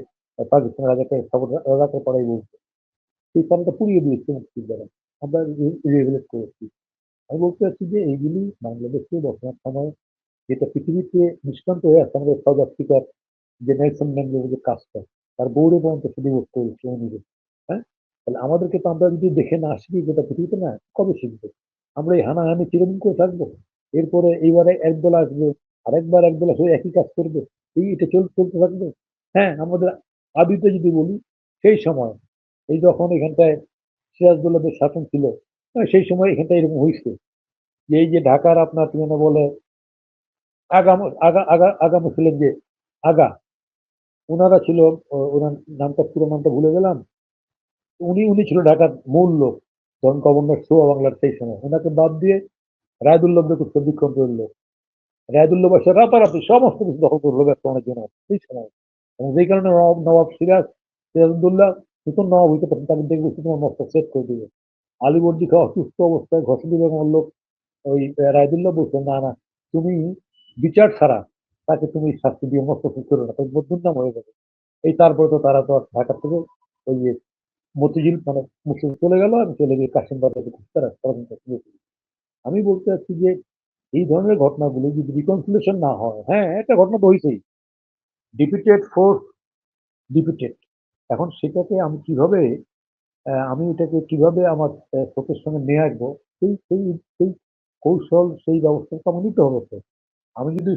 পাকিস্তান রাজাকার পাড়াই বলছে, সেই পাড়াটা পুড়িয়ে দিয়েছে মুক্তির দ্বারা। আমরা রিভেলেট করেছি। আমি বলতে চাচ্ছি যে এইগুলি বাংলাদেশে বর্তমান সময়ে যেটা পৃথিবীতে দৃষ্টান্ত হয়ে আছে, আমাদের সাউথ আফ্রিকার যে নেলসন ম্যান্ডেলার যে কাজটা, তার বউরে পর্যন্ত সে ডিভোর্স করেছে উনি। হ্যাঁ, তাহলে আমাদেরকে তো, আমরা যদি দেখে না শিখি গোটা পৃথিবীতে, না কবে শিখবো? আমরা এই হানাহানি চিরদিন করে থাকবো? এরপরে এইবারে একদল আসবে, আরেকবার একদল আসবে, একই কাজ করবে, এটা চলতে থাকবে। হ্যাঁ, আমাদের আদিতে যদি বলি, সেই সময় এই যখন এখানটায় সিরাজদৌল্লাদের শাসন ছিল, সেই সময় এখানটা এরকম হয়েছে যে এই যে ঢাকার আপনার কি যেন বলে আগা আগা আগা আগা ছিলেন যে আগা, ওনারা ছিল, ওনার নামটা পুরো নামটা ভুলে গেলাম। উনি উনি ছিল ঢাকার মূল লোক, তখন গভর্নর শোয়া বাংলার সেই সময়। ওনাকে বাদ দিয়ে রায়দুল্লভকে করতে বিক্রম করলো। রায়দুল্লভ এসে রাতারাতি সমস্ত কিছু দখল করলো ব্যস্ত অনেক জন সেই সময়। এবং যেই কারণে নবাব নবাব সিরাজউদ্দৌলা নতুন নবাব হইতে পারছেন, তাকে দেখবে তোমার মস্ত সেট করে দিবে। আলীবর্দী খাঁ অসুস্থ অবস্থায় ঘসিলি বেগম লোক ওই রায়দুল্লাহ বলছেন, না না, তুমি বিচার ছাড়া তাকে তুমি শাস্তি দিয়ে মস্ত শেষ করো না, তাই বদনাম হয়ে যাবে। এই তারপরে তো তারা তো আর ঢাকা থেকে ওই যে মতিঝিল মানে মুসলিম চলে গেল, আমি চলে গিয়ে কাশিম বাজারে তারা ষড়যন্ত্র শুরু করি। আমি বলতে চাচ্ছি যে এই ধরনের ঘটনাগুলো যদি রিকনসিলেশন না হয়, হ্যাঁ একটা ঘটনা তো হয়েছেই, ডিপিটেড ফোর্স ডিপিটেড। এখন সেটাকে আমি কিভাবে আমি এটাকে কিভাবে আমার চোখের সঙ্গে নিয়ে আসবো, সেই সেই সেই কৌশল সেই ব্যবস্থা তো আমার নিতে হবে তো। আমি যদি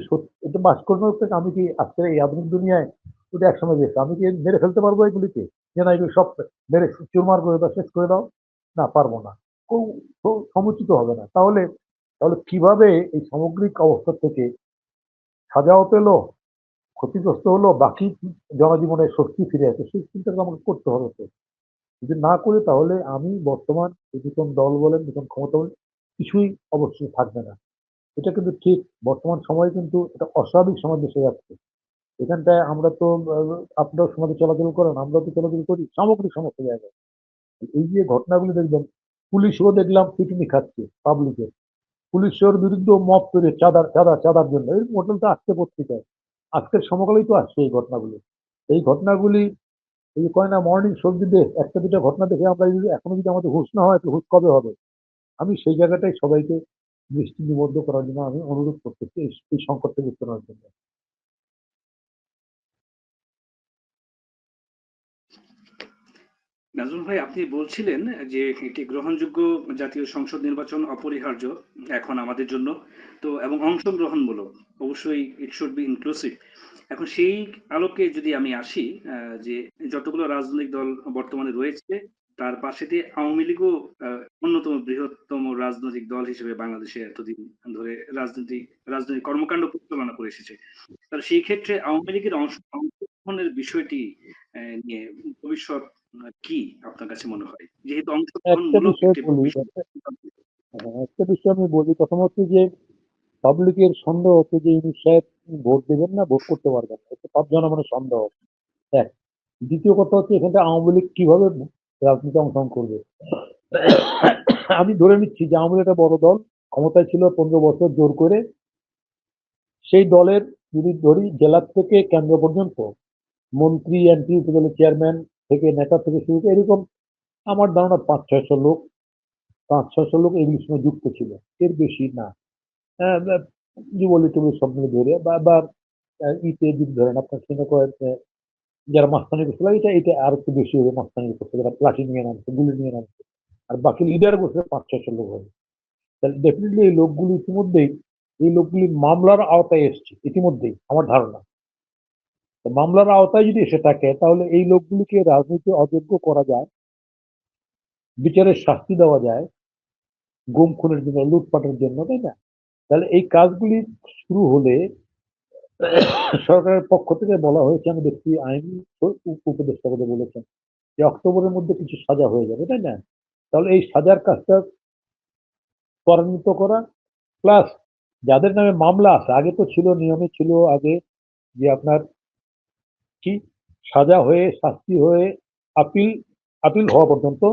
এটা বাস করানোর থেকে আমি কি আজকে এই আধুনিক দুনিয়ায় ওটা একসময় গেছে, আমি কি মেরে ফেলতে পারবো এগুলিকে, যে না এগুলো সব মেরে চুরমার করে দাও, শেষ করে দাও? না, পারবো না। সমুচিত হবে না। তাহলে তাহলে কিভাবে এই সামগ্রিক অবস্থা থেকে সাজাও পেলো, ক্ষতিগ্রস্ত হলো, বাকি জনজীবনে স্বস্তি ফিরে আসে, সেই চিন্তাটা আমাকে করতে হবে তো। যদি না করি তাহলে আমি বর্তমান এই নতুন দল বলেন, নতুন ক্ষমতা বলেন, কিছুই অবশ্যই থাকবে না। এটা কিন্তু ঠিক। বর্তমান সময়ে কিন্তু এটা অস্বাভাবিক সময় দেশে যাচ্ছে। এখানটায় আমরা তো আপনারাও সমাজে চলাচল করেন, আমরাও তো চলাচল করি সামগ্রিক সমস্ত জায়গায়। এই যে ঘটনাগুলো দেখবেন, পুলিশও দেখলাম পিটুনি খাচ্ছে পাবলিকের, পুলিশের বিরুদ্ধে মব তৈরি, চাঁদার জন্য এরকম ঘটনা তো আসছে পত্রিকায়, আজকের সমকালেই তো আসছে এই ঘটনাগুলি। এই ঘটনাগুলি এই যে কয় না মর্নিং সবজি ডে, একটা দুটা ঘটনা দেখে আমরা যদি এখনো যদি আমাদের হুঁশ না হয় তো হুঁশ কবে হবে? আমি সেই জায়গাটাই সবাইকে দৃষ্টি নিবদ্ধ করার জন্য আমি অনুরোধ করতেছি এই সংকট থেকে উত্তরণের জন্য। নাজমুল ভাই, আপনি বলছিলেন যে একটি গ্রহণযোগ্য জাতীয় সংসদ নির্বাচন অপরিহার্য এখন আমাদের জন্য, তো এবং অংশগ্রহণমূলক, অবশ্যই ইট শুড বি ইনক্লুসিভ। এখন সেই আলোকে যদি আমি আসি, যে যতগুলো রাজনৈতিক দল বর্তমানে রয়েছে, তার পাশে দিয়ে আওয়ামী লীগও অন্যতম বৃহত্তম রাজনৈতিক দল হিসেবে বাংলাদেশে এতদিন ধরে রাজনৈতিক কর্মকাণ্ড পরিচালনা করে এসেছে। তাহলে সেই ক্ষেত্রে আওয়ামী লীগের অংশগ্রহণের বিষয়টি নিয়ে ভবিষ্যৎ কি আপনার কাছে মনে হয়, যেহেতু একটা অংশগ্রহণমূলক বিষয় একটি বলি, বিষয়? একটা বিষয় আমি বলি। প্রথম হচ্ছে যে পাবলিকের সন্দেহ হচ্ছে যে ইউনূস সাহেব ভোট দেবেন না, ভোট করতে পারবেন না, এটা সব জনগণের সন্দেহ। এক। দ্বিতীয় কথা হচ্ছে এখানটা আওয়ামী লীগ কিভাবে রাজনীতি অংশগ্রহণ করবে। আমি ধরে নিচ্ছি যে আওয়ামী লীগ একটা বড় দল, ক্ষমতায় ছিল 15 বছর জোর করে। সেই দলের যদি ধরি জেলা থেকে কেন্দ্র পর্যন্ত, মন্ত্রী এমপি উপজেলা চেয়ারম্যান থেকে নেতা থেকে শুরু করে এরকম আমার ধারণা 500-600 লোক, 500-600 লোক এগুলির সঙ্গে যুক্ত ছিল, এর বেশি না। যুবলীগ টুবলীগ সব মিলে ধরে বা ইতে যদি ধরেন আপনার সঙ্গে কয়েক যারা মাস্তানি করছিল, এটা এটা আর একটু বেশি হবে, মাস্তানি করছে যারা লাঠি নিয়ে নামছে, গুলি নিয়ে নামছে, আর বাকি লিডার বসে 500-600 লোক হবে। তাহলে ডেফিনেটলি এই লোকগুলি ইতিমধ্যেই এই লোকগুলি মামলার আওতায় এসছে ইতিমধ্যেই আমার ধারণা। তো মামলার আওতায় যদি এসে থাকে তাহলে এই লোকগুলিকে রাজনীতি অযোগ্য করা যায়, বিচারের শাস্তি দেওয়া যায়, গুম খুনের জন্য, লুটপাটের জন্য, তাই না? তাহলে এই কাজগুলি শুরু হলে সরকারের পক্ষ থেকে বলা হয়েছে, আমি দেখছি আইন উপদেষ্টা করে বলেছেন যে অক্টোবরের মধ্যে কিছু সাজা হয়ে যাবে, তাই না? তাহলে এই সাজার কাজটা ত্বরান্বিত করা, প্লাস যাদের নামে মামলা আছে, আগে তো ছিল, নিয়মে ছিল আগে যে আপনার কি সাজা হয়ে শাস্তি হয়ে আপিল আপিল হওয়া পর্যন্ত,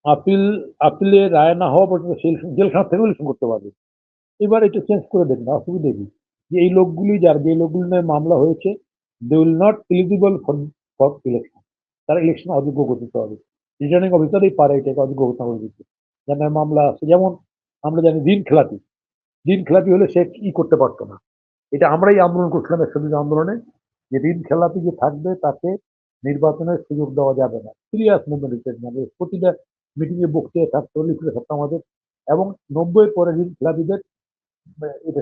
আপিল আপিলে রায় না হওয়া পর্যন্ত জেলখানা থেকে ইলেকশন করতে পারবে। এবার এটা চেঞ্জ করে দেন না, অসুবিধা কি? যে এই লোকগুলি যার যে লোকগুলি নিয়ে মামলা হয়েছে, they will not eligible for election, তারা ইলেকশন অযোগ্য করতে হবে। রিটার্নিং অফিসারই পারে এটাকে অযোগ্য ঘোষণা করে দিতে, যার নামে মামলা আছে। যেমন আমরা জানি ঋণ খেলাপি হলে সে কি করতে পারতো না। এটা আমরাই আন্দোলন করছিলাম 100 দিন আন্দোলনে, যে ঋণ খেলাপি যে থাকবে তাকে নির্বাচনের সুযোগ দেওয়া যাবে না। সিরিয়াস মুভমেন্ট মানে প্রতিটা মিটিং এ বক্তৃতা থাকতো, লিফলেট থাকতো আমাদের। এবং 90-এর পরে ঋণ খেলাপিদের এটা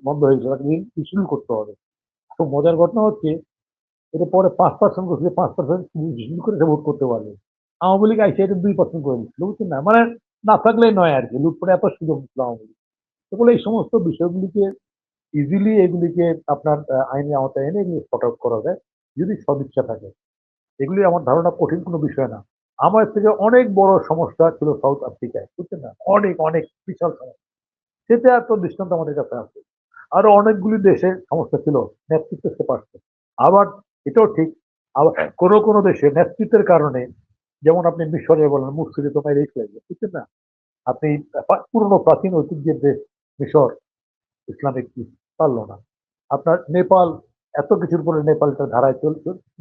বন্ধ হয়ে গেছে, তাকে ঋণ ইস্যু করতে হবে। তো মজার ঘটনা হচ্ছে এটা পরে 5% করছে, 5% ইস্যু করে সে ভোট করতে পারবে। আওয়ামী লীগ আইসে এটা 2% করে দিচ্ছিল, বুঝছেন না? মানে না থাকলেই নয় আর কি, লুটপাটে এত সুযোগ দিচ্ছিল আওয়ামী লীগ। তাহলে এই সমস্ত বিষয়গুলিকে ইজিলি এগুলিকে আপনার আইনের আওতায় এনে এগুলি সর্ট আউট করা যায় যদি সদিচ্ছা থাকে। এগুলি আমার ধারণা কঠিন কোনো বিষয় না। আমার থেকে অনেক বড় সমস্যা ছিল সাউথ আফ্রিকায়, বুঝছেন না? অনেক অনেক বিশাল সমস্যা। সেটা তো দৃষ্টান্ত আমাদের কাছে আছে। আরো অনেকগুলি দেশে সমস্যা ছিল, নেতৃত্ব সে পারছে। আবার এটাও ঠিক, আবার কোনো কোনো দেশে নেতৃত্বের কারণে, যেমন আপনি মিশরে বলেন মুর্শিদে তোমায় রেখে লাগবে, বুঝছেন না? আপনি পুরনো প্রাচীন ঐতিহ্যের দেশ মিশর, ইসলামিক পারলো না। আপনার নেপাল, এত কিছুর পরে নেপালটা ধারায়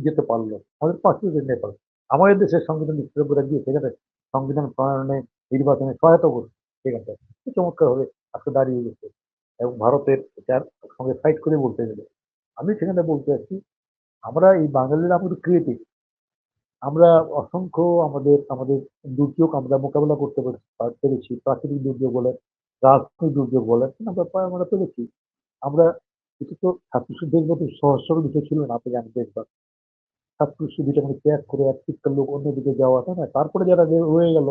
যেতে পারলো। আমাদের পাশে যে নেপাল, আমাদের দেশের সংবিধান করে গিয়ে সেখানে সংবিধান প্রণয়নে নির্বাচনে সহায়তা করছে, সেখানটা চমৎকার ভাবে আজকে দাঁড়িয়ে গেছে। এবং ভারতের যার সঙ্গে ফাইট করে বলতে গেলে, আমি সেখানে বলতে চাচ্ছি, আমরা এই বাঙালিরা আমাদের ক্রিয়েটিভ, আমরা অসংখ্য আমাদের আমাদের দুর্যোগ আমরা মোকাবেলা করতে পেরেছি, প্রাকৃতিক দুর্যোগ বলে, রাজনৈতিক দুর্যোগ বলে, আমরা পেরেছি। আমরা এটা তো ছাত্রশিক্ষার মতো সহজ সরল বিষয় ছিল না, আপনি জানেন দেখবার ছাত্রশিক্ষা মানে ত্যাগ করে এক শিক্ষার লোক অন্যদিকে যাওয়া, তাই না? তারপরে যারা রয়ে গেল,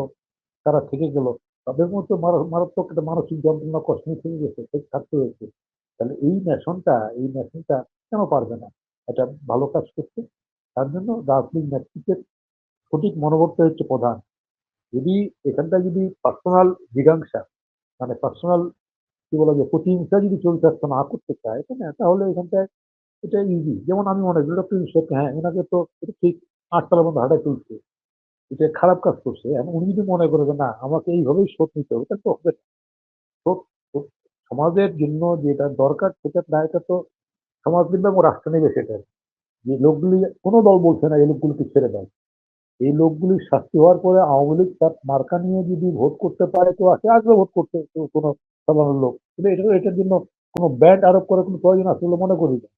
তারা থেকে গেল, তাদের মধ্যে মারাত্মক একটা মানসিক যন্ত্রণা কষ্ট থেকে গেছে, থাকতে হয়েছে। তাহলে এই ন্যাশনটা কেন পারবে না এটা ভালো কাজ করতে? তার জন্য রাজনৈতিক নেতৃত্বের সঠিক মনোভাবটা হচ্ছে প্রধান। যদি এখানটা যদি পার্সোনাল জিজ্ঞাসা, মানে পার্সোনাল কি বলা যায় প্রতিহিংসা যদি চরিতার্থ না করতে চায়, তাই না? তাহলে এখানটায় এটা ইজি। যেমন আমি মনে করি ডক্টর ইউসুফ, হ্যাঁ ওনাকে তো এটা ঠিক 8 তলা পর্যন্ত হাঁটায় তুলছে, এটা খারাপ কাজ করছে। এখন উনি যদি মনে করে যে না আমাকে এইভাবেই শোধ নিতে হবে, তাহলে তো হবে না। শোধ শোধ সমাজের জন্য যেটা দরকার সেটা না, এটা তো সমাজ নিবে এবং রাষ্ট্র নেবে সেটা। যে লোকগুলি, কোনো দল বলছে না এই লোকগুলোকে ছেড়ে দেয়, এই লোকগুলির শাস্তি হওয়ার পরে আওয়ামী লীগ তার মার্কা নিয়ে যদি ভোট করতে পারে, তো আসবে ভোট করতে, তো কোনো সাধারণ লোক। কিন্তু এটার জন্য কোনো ব্যান্ড আরোপ করার কোনো প্রয়োজন আছে বলে মনে করি না।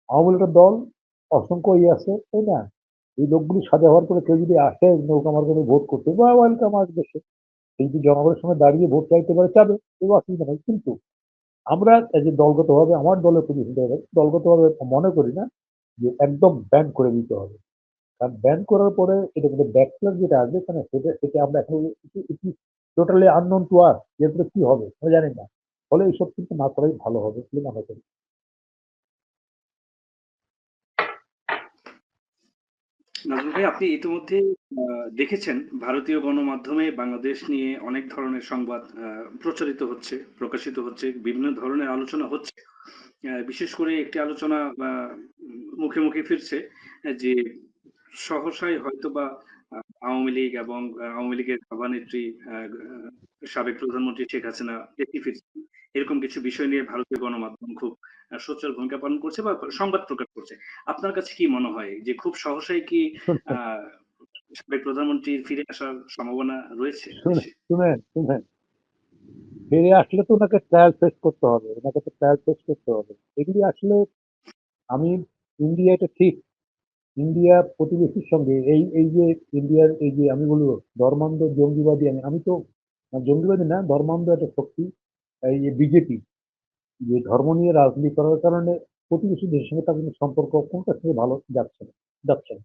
আওয়ামী লীগের দল অসংখ্য আছে, তাই না? এই লোকগুলি সাজা হওয়ার পরে কেউ যদি আসে নৌকা মার্কা ভোট করতে, বা ওয়েলকাম আসবে সে। সেই যদি জনগণের সঙ্গে দাঁড়িয়ে ভোট চাইতে পারে, চাবে, কেউ অসুবিধা নেই। কিন্তু আমরা এই যে দলগতভাবে, আমার দলের পজিশন দলগতভাবে মনে করি না যে একদম ব্যান করে দিতে হবে। কারণ ব্যান করার পরে এটা কিন্তু ব্যাকফ্লপ যেটা আসবে, সেটা আমরা এখন টোটালি আননোন টু আস, এরপরে কি হবে আমরা জানি না। ফলে এইসব কিন্তু না করাই ভালো হবে বলে মনে করি। নাজমুল ভাই, আপনি ইতিমধ্যে দেখেছেন ভারতীয় গণমাধ্যমে বাংলাদেশ নিয়ে অনেক ধরনের সংবাদ প্রচারিত হচ্ছে, প্রকাশিত হচ্ছে, বিভিন্ন ধরনের আলোচনা হচ্ছে। বিশেষ করে একটি আলোচনা মুখে মুখে ফিরছে যে সহসাই হয়তোবা আওয়ামী লীগ এবং আওয়ামী লীগের সভানেত্রী সাবেক প্রধানমন্ত্রী শেখ হাসিনা দেশে ফিরছেন, এরকম কিছু বিষয় নিয়ে ভারতীয় গণমাধ্যম খুব সোচ্চার ভূমিকা পালন করছে বা সংবাদ প্রকাশ করছে। আপনার কাছে কি মনে হয় যে খুব সহসাই কি আহ সাবেক প্রধানমন্ত্রীর ফিরে আসার সম্ভাবনা রয়েছে দেশে? শুনেন শুনেন, ফিরে আসলে তো ওনাকে ট্রায়াল ফেস করতে হবে, ওনাকে তো ট্রায়াল ফেস করতে হবে। এগুলি আসলে আমি, ইন্ডিয়া এটা ঠিক, ইন্ডিয়া প্রতিবেশীর সঙ্গে এই এই যে ইন্ডিয়ার এই যে আমি বলবো ধর্মান্ধ জঙ্গিবাদী, আমি তো জঙ্গিবাদী না, ধর্মান্ধ একটা শক্তি, এই যে বিজেপি, যে ধর্ম নিয়ে রাজনীতি করার কারণে প্রতিবেশী দেশের সঙ্গে তার কোনো সম্পর্ক কোনটা থেকে ভালো যাচ্ছে না।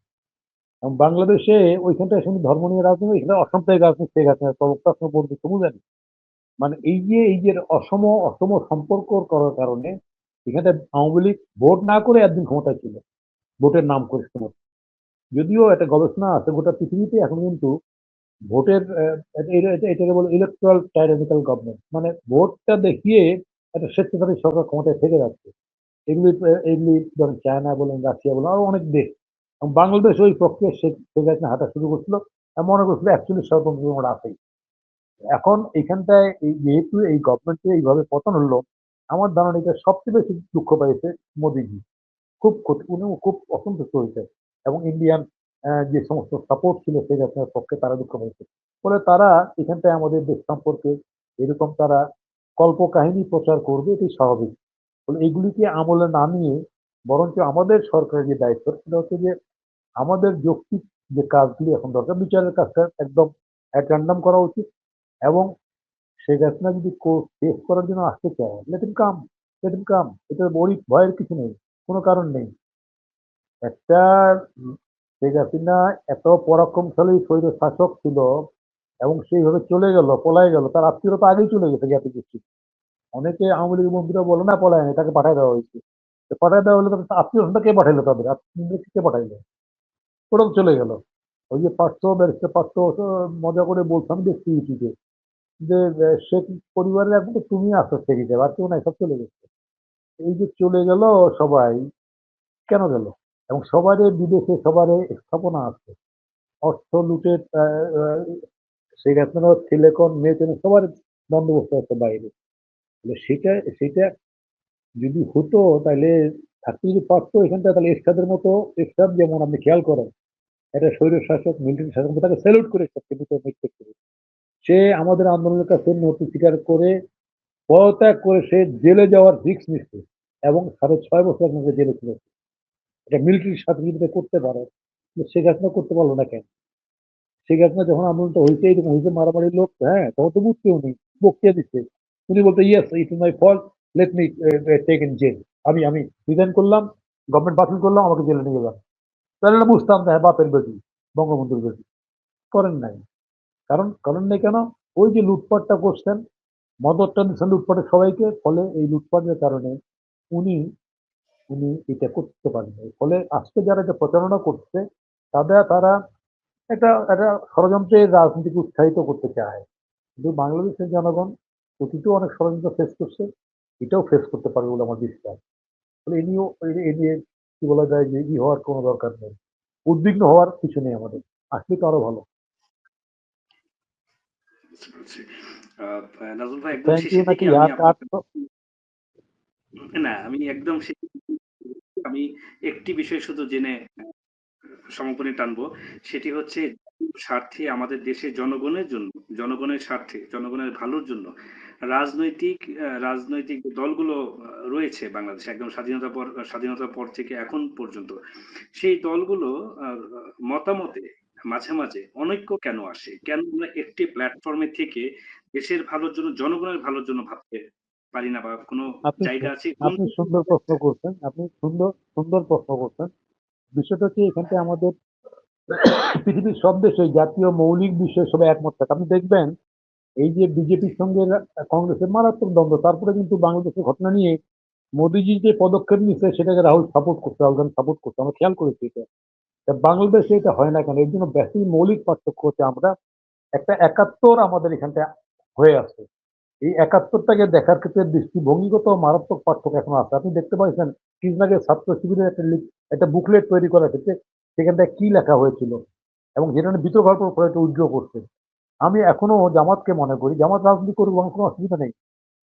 এবং বাংলাদেশে ওইখানটায় শুধু ধর্ম নিয়ে রাজনীতি, এখানে অসাম্প্রদায়িক রাজনীতি শেখ হাসিনা প্রবক্তা পর্যন্ত বুঝেন। মানে এই যে অসম অসম সম্পর্ক করার কারণে এখানে আওয়ামী লীগ ভোট না করে একদিন ক্ষমতায় ছিল, ভোটের নাম করে সময়। যদিও একটা গবেষণা আছে গোটা পৃথিবীতে এখন কিন্তু ভোটের এটাকে বলে ইলেকট্রাল টাইরানিক্যাল গভর্নমেন্ট, মানে ভোটটা দেখিয়ে একটা স্বেচ্ছাচারী সরকার ক্ষমতায় থেকে যাচ্ছে। এগুলি ধরেন চায়না বলেন, রাশিয়া বলেন, আরো অনেক দেশ। এবং বাংলাদেশ ওই প্রক্রিয়া শেখ হাসিনা হাঁটা শুরু করছিল, মনে করছিল অ্যাকচুয়ালি সর্বপ্রথম ওরা আছেই। এখন এইখানটায় যেহেতু এই গভর্নমেন্টে এইভাবে পতন হলো, আমার ধারণা এটা সবচেয়ে বেশি দুঃখ পাইছে মোদীজি। খুব ক্ষতি, উনি খুব অসন্তুষ্ট হয়েছে। এবং ইন্ডিয়ান যে সমস্ত সাপোর্ট ছিল সেই আপনার পক্ষে, তারা দুঃখ পেয়েছে। ফলে তারা এখানটায় আমাদের দেশ সম্পর্কে এরকম তারা কল্পকাহিনী প্রচার করবে, এটি স্বাভাবিক। ফলে এগুলিকে আমলে না নিয়ে বরঞ্চ আমাদের সরকারের যে দায়িত্ব সেটা হচ্ছে যে আমাদের যৌক্তিক যে কাজগুলি এখন দরকার, বিচারের কাজটা একদম র্যান্ডম করা উচিত। এবং শেখ হাসিনা যদি ফেস করার জন্য আসতে চায়, লেট হিম কাম, এটা ভয়ের কিছু নেই, কোনো কারণ নেই। একটা শেখ হাসিনা এত পরাক্রমশালী স্বৈর শাসক ছিল এবং সেইভাবে চলে গেল, পলায় গেল, তার আত্মীয়রা তো আগেই চলে গেছে জ্ঞাতি গোষ্ঠী। অনেকে আওয়ামী লীগের মন্ত্রীরা বলে না পলায়ন, তাকে পাঠায় দেওয়া হয়েছে। তো পাঠায় দেওয়া হলে তাদের আত্মীয় স্বজনটা কে পাঠাইলো, তাদের আত্মীয় কে পাঠাইলো, ওরাও চলে গেল। ওই যে পাঁচশো ব্যারিস্টার পাঁচশো মজা করে বলতাম দেখছি ইউটিউবে যে শেখ পরিবারের একমাত্র তুমি আছো শেখ হিসেবে, আর কেউ নাই, সব চলে গেছে। এই যে চলে গেল সবাই, কেন গেল? এবং সবারই বিদেশে সবারই স্থাপনা আছে, অর্থ লুটের শেখ হাসিনার ছেলেকন মেয়েছেন সবার বন্দোবস্ত আছে বাইরে। তাহলে সেটা সেটা যদি হতো তাহলে থাকতে যদি পারতো এখানটা, তাহলে এরশাদের মতো, এরশাদ যেমন আপনি খেয়াল করেন একটা স্বৈর শাসক মিলিটারি শাসক, তাকে স্যালুট করে সে আমাদের আন্দোলনের কাছে নথি স্বীকার করে পদত্যাগ করে সে জেলে যাওয়ার রিস্ক নিচ্ছে এবং 6.5 বছর আপনাকে জেলে ছিল। এটা মিলিটারির সাথে যদি এটা করতে পারে, শেখ হাসিনা করতে পারলো না কেন? শেখ হাসিনা যখন আন্দোলনটা হয়েছে, এরকম হয়েছে মারামারি লোক, হ্যাঁ, তখন তো বুঝতে উনি বক্তৃতা দিচ্ছে, উনি বলতে yes it is my fault, let me take in jail, আমি আমি রিজাইন করলাম, গভর্নমেন্ট বাতিল করলাম, আমাকে জেলে নিয়ে গেলাম। তাহলে না বুঝতাম যে হ্যাঁ, বাপের বেটি, বঙ্গবন্ধুর বেটি। করেন নাই। কারণ করেন নাই কেন? ওই যে লুটপাটটা করছেন, মদতটা দিচ্ছেন লুটপাটের সবাইকে, ফলে এই লুটপাটের কারণে উনি উনি এটা করতে পারেন নাই। ফলে আজকে যারা এটা প্রচারণা করছে, তারা একটা ষড়যন্ত্রের রাজনীতিকে উৎসাহিত করতে চায়। কিন্তু বাংলাদেশের জনগণ অতীতেও অনেক ষড়যন্ত্র ফেস করছে, এটাও ফেস করতে পারবে বলে আমার বিশ্বাস। ফলে এ নিয়ে কি বলা যায় যে হওয়ার কোনো দরকার নেই, উদ্বিগ্ন হওয়ার কিছু নেই আমাদের, আসলে তো আরো ভালো। বুঝতে পারছি। নাজমুল ভাই, একদম থ্যাংক ইউ শেষের দিকে নাকি আমি আর কাট আপনাকে, না, আমি একদম আমি একটি বিষয় শুধু জেনে সমাপনী টানবো। সেটি হচ্ছে স্বার্থে, আমাদের দেশের জনগণের জন্য, জনগণের স্বার্থে, জনগণের ভালোর জন্য রাজনৈতিক যে দলগুলো রয়েছে বাংলাদেশে একদম স্বাধীনতার পর থেকে এখন পর্যন্ত, সেই দলগুলো মতামতে মাঝে মাঝে অনৈক্য কেন আসে? কেন আমরা একটি প্ল্যাটফর্মে থেকে দেশের ভালোর জন্য, জনগণের ভালোর জন্য ভাবতে পারি না, বা কোনো আপনি জায়গা আছে কোন? আপনি সুন্দর প্রশ্ন করছেন, আপনি সুন্দর সুন্দর প্রশ্ন করছেন। বিষয়টা হচ্ছে এখানটা আমাদের পৃথিবীর সব দেশে জাতীয় মৌলিক বিষয়ে সবাই একমত থাকে। আপনি দেখবেন এই যে বিজেপির সঙ্গে কংগ্রেসের মারাত্মক দ্বন্দ্ব, তারপরে কিন্তু বাংলাদেশের ঘটনা নিয়ে মোদিজি যে পদক্ষেপ নিচ্ছে সেটাকে রাহুল সাপোর্ট করছে, রাহুল গান্ধী সাপোর্ট করছে, আমরা খেয়াল করেছি এটা। তা বাংলাদেশে এটা হয় না কেন? এর জন্য বেশি মৌলিক পার্থক্য হচ্ছে আমরা একটা একাত্তর আমাদের এখানটা হয়ে আছে। এই একাত্তরটাকে দেখার ক্ষেত্রে দৃষ্টিভঙ্গিগত মারাত্মক পার্থক্য এখন আছে। আপনি দেখতে পাচ্ছেন কৃষ্ণাকে ছাত্র শিবিরের একটা বুকলেট তৈরি করার ক্ষেত্রে সেখানটায় কি লেখা হয়েছিল এবং যেটা নিয়ে বিতর্ক হওয়ার পর একটা উজ্জ্বল করছে। আমি এখনো জামাতকে মনে করি, জামাত রাজনীতি করুক, আমার কোনো অসুবিধা নেই,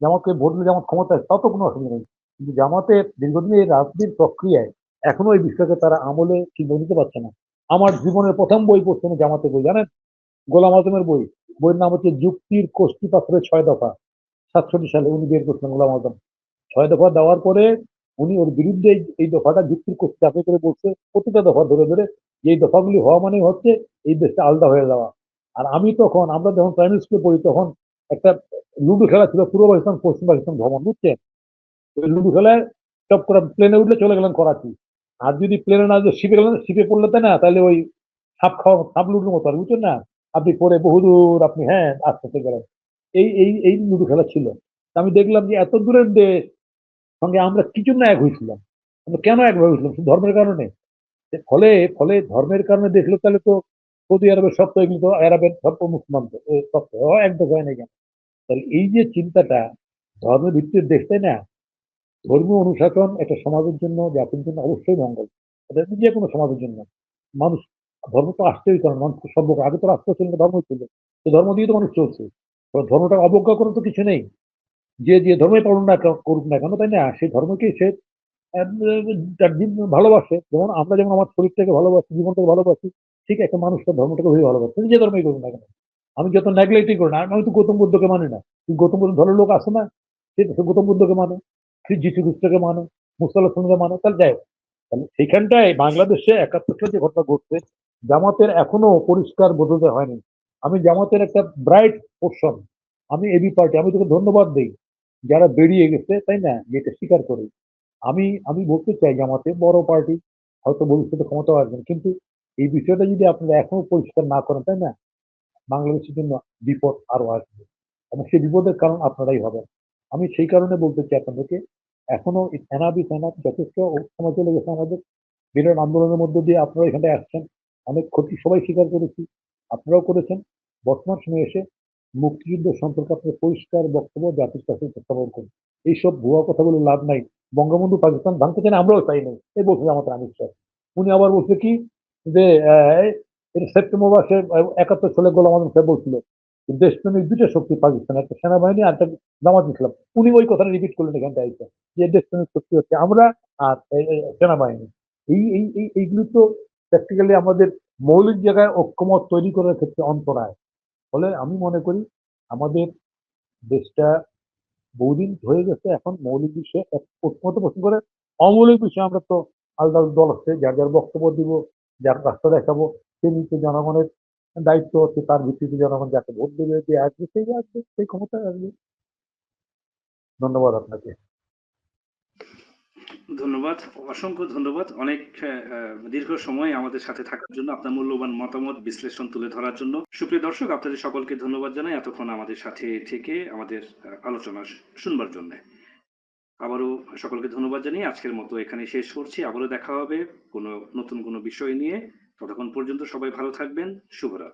জামাতকে ভোট দিলে জামাত ক্ষমতায়, তাও তো কোনো অসুবিধা নেই। কিন্তু জামাতের দীর্ঘদিন এই রাজনীতির প্রক্রিয়ায় এখনো এই বিষয়কে তারা আমলে চিন্তা নিতে পারছে না। আমার জীবনের প্রথম বই পড়ছে আমি জামাতের বই, জানেন, গোলাম আজমের বই। বইয়ের নাম হচ্ছে যুক্তির কোষ্ঠী পাথরের 6 দফা। 67 সালে উনি বের করছেন গোলাম আজম। 6 দফা দেওয়ার পরে উনি ওর বিরুদ্ধে এই দফাটা যুক্তির কোষ্ঠী চাপে করে বলছে, প্রতিটা দফা ধরে ধরে যে এই দফাগুলি হওয়া মানে হচ্ছে এই দেশটা আলাদা হয়ে যাওয়া। আর আমি তখন, আমরা যখন প্রাইমারি স্কুলে পড়ি, তখন একটা লুডো খেলা ছিল, পূর্ব পাকিস্তান পশ্চিম পাকিস্তান ভ্রমণ, বুঝছেন? ওই লুডো খেলায় টপ করে প্লেনে উঠলে চলে গেলেন করাচি। আর যদি প্লেনে না যে শিপে গেলেন, শিপে পড়লে তাই না, তাহলে ওই সাপ খাওয়া, সাপ লুডোর মতো, আর বুঝছেন না, আপনি পরে বহুদূর আপনি, হ্যাঁ, আস্তে আস্তে গেলেন। এই লুডো খেলা ছিল। আমি দেখলাম যে এত দূরের দেশ সঙ্গে আমরা কি জন্য এক হয়েছিলাম, আমরা কেন এক হয়েছিলাম? শুধু ধর্মের কারণে। ফলে ফলে ধর্মের কারণে দেখলো তাহলে তো সৌদি আরবের সব তো, এগুলো তো আরবের সব তো মুসলমান, তো সব তো এক দেশ হয় না কেন? তাহলে এই যে চিন্তাটা, ধর্মের ভিত্তির দেশ, তাই না? ধর্মীয় অনুশাসন একটা সমাজের জন্য, জাতির জন্য অবশ্যই মঙ্গল। এটা যে কোনো সমাজের জন্য। মানুষ ধর্ম তো আসতেই, কারণ মানুষ সভ্য, আগে তো রাষ্ট্র ছিল না, ধর্ম ছিল। তো ধর্ম দিয়ে তো মানুষ চলছে। তো ধর্মটা অবজ্ঞা করার তো কিছু নেই। যে যে ধর্মই পালন না করুক না কেন, তাই না, সেই ধর্মকে সে তার ভালোবাসে। যেমন আমরা যেমন আমার শরীরটাকে ভালোবাসি, জীবনটাকে ভালোবাসি, ঠিক একটা মানুষ তার ধর্মটাকে ভাবে ভালোবাসে, তিনি যে ধর্মই করুন না কেন। আমি যত নেগলেক্টই করি না, আমি তো গৌতম বুদ্ধকে মানি না, কিন্তু গৌতম বুদ্ধ ধরনের লোক আছে না, সে গৌতম বুদ্ধকে মানে, যীশু খ্রিস্টকে মানে, মুসাল্লাহ মানে, তাহলে যাই হোক। তাহলে সেইখানটায় বাংলাদেশে 71 যে ঘটনা ঘটছে, জামাতের এখনো পরিষ্কার বোধোদয় হয়নি। আমি জামাতের একটা ব্রাইট পোর্শন, আমি এবি পার্টি, আমি তোকে ধন্যবাদ দিই যারা বেরিয়ে গেছে, তাই না, যেটা স্বীকার করি। আমি আমি বলতে চাই জামাতে বড় পার্টি, হয়তো ভবিষ্যতে ক্ষমতা আসবেন, কিন্তু এই বিষয়টা যদি আপনারা এখনো পরিষ্কার না করেন, তাই না, বাংলাদেশের জন্য বিপদ আরো আসবে এবং সেই বিপদের কারণ আপনারাই হবেন। আমি সেই কারণে বলতে চাই আপনাদেরকে, এখনো এনাফ যথেষ্ট সময় চলে গেছে আমাদের। বিরাট আন্দোলনের মধ্য দিয়ে আপনারা এখানে আসছেন, অনেক ক্ষতি সবাই স্বীকার করেছি, আপনারাও করেছেন। বর্তমান সময়ে এসে মুক্তিযুদ্ধ সম্পর্কে আপনার পরিষ্কার বক্তব্য জাতির কাছে উপস্থাপন করুন। এইসব ভুয়া কথা বলে লাভ নাই। বঙ্গবন্ধু পাকিস্তান ভাঙতে চান, আমরাও চাই নাই, এই বলছে আমাদের আমির সাহেব। উনি আবার বলছে কি যে এটা সেপ্টেম্বর মাসে 71 সালে গোলাম আজম সাহেব বলছিল দেশপ্রেমিক দুইটা শক্তি পাকিস্তান, একটা সেনাবাহিনী আর একটা জামাত ইসলাম। উনি ওই কথাটা রিপিট করলেন এখানটা এসে, যে দেশপ্রেমিক শক্তি হচ্ছে আমরা আর সেনাবাহিনী। এইগুলি তো প্র্যাকটিক্যালি আমাদের মৌলিক জায়গায় ঐক্যমত তৈরি করার ক্ষেত্রে অন্তরায়। ফলে আমি মনে করি আমাদের দেশটা বহুদিন হয়ে গেছে, এখন মৌলিক বিষয়ে ঐক্যমত পোষণ করে। অমৌলিক বিষয়ে আমরা তো আলাদা আলাদা দল আছে, যার যার বক্তব্য দিব, যার রাস্তা দেখাবো, সে নিচে জনগণের দায়িত্ব হচ্ছে তার ভিত্তিতে জনগণ যাকে ভোট দেবে, যে আসবে সেই আসবে, সেই ক্ষমতা আসবে। ধন্যবাদ আপনাকে। ধন্যবাদ, অসংখ্য ধন্যবাদ। অনেক দীর্ঘ সময় আমাদের সাথে থাকার জন্য, আপনার মূল্যবান মতামত বিশ্লেষণ তুলে ধরার জন্য। সুপ্রিয় দর্শক, আপনাদের সকলকে ধন্যবাদ জানাই এতক্ষণ আমাদের সাথে থেকে আমাদের আলোচনা শুনবার জন্য। আবারও সকলকে ধন্যবাদ জানিয়ে আজকের মতো এখানে শেষ করছি। আবারও দেখা হবে কোনো নতুন কোনো বিষয় নিয়ে। ততক্ষণ পর্যন্ত সবাই ভালো থাকবেন। শুভরাত্রি।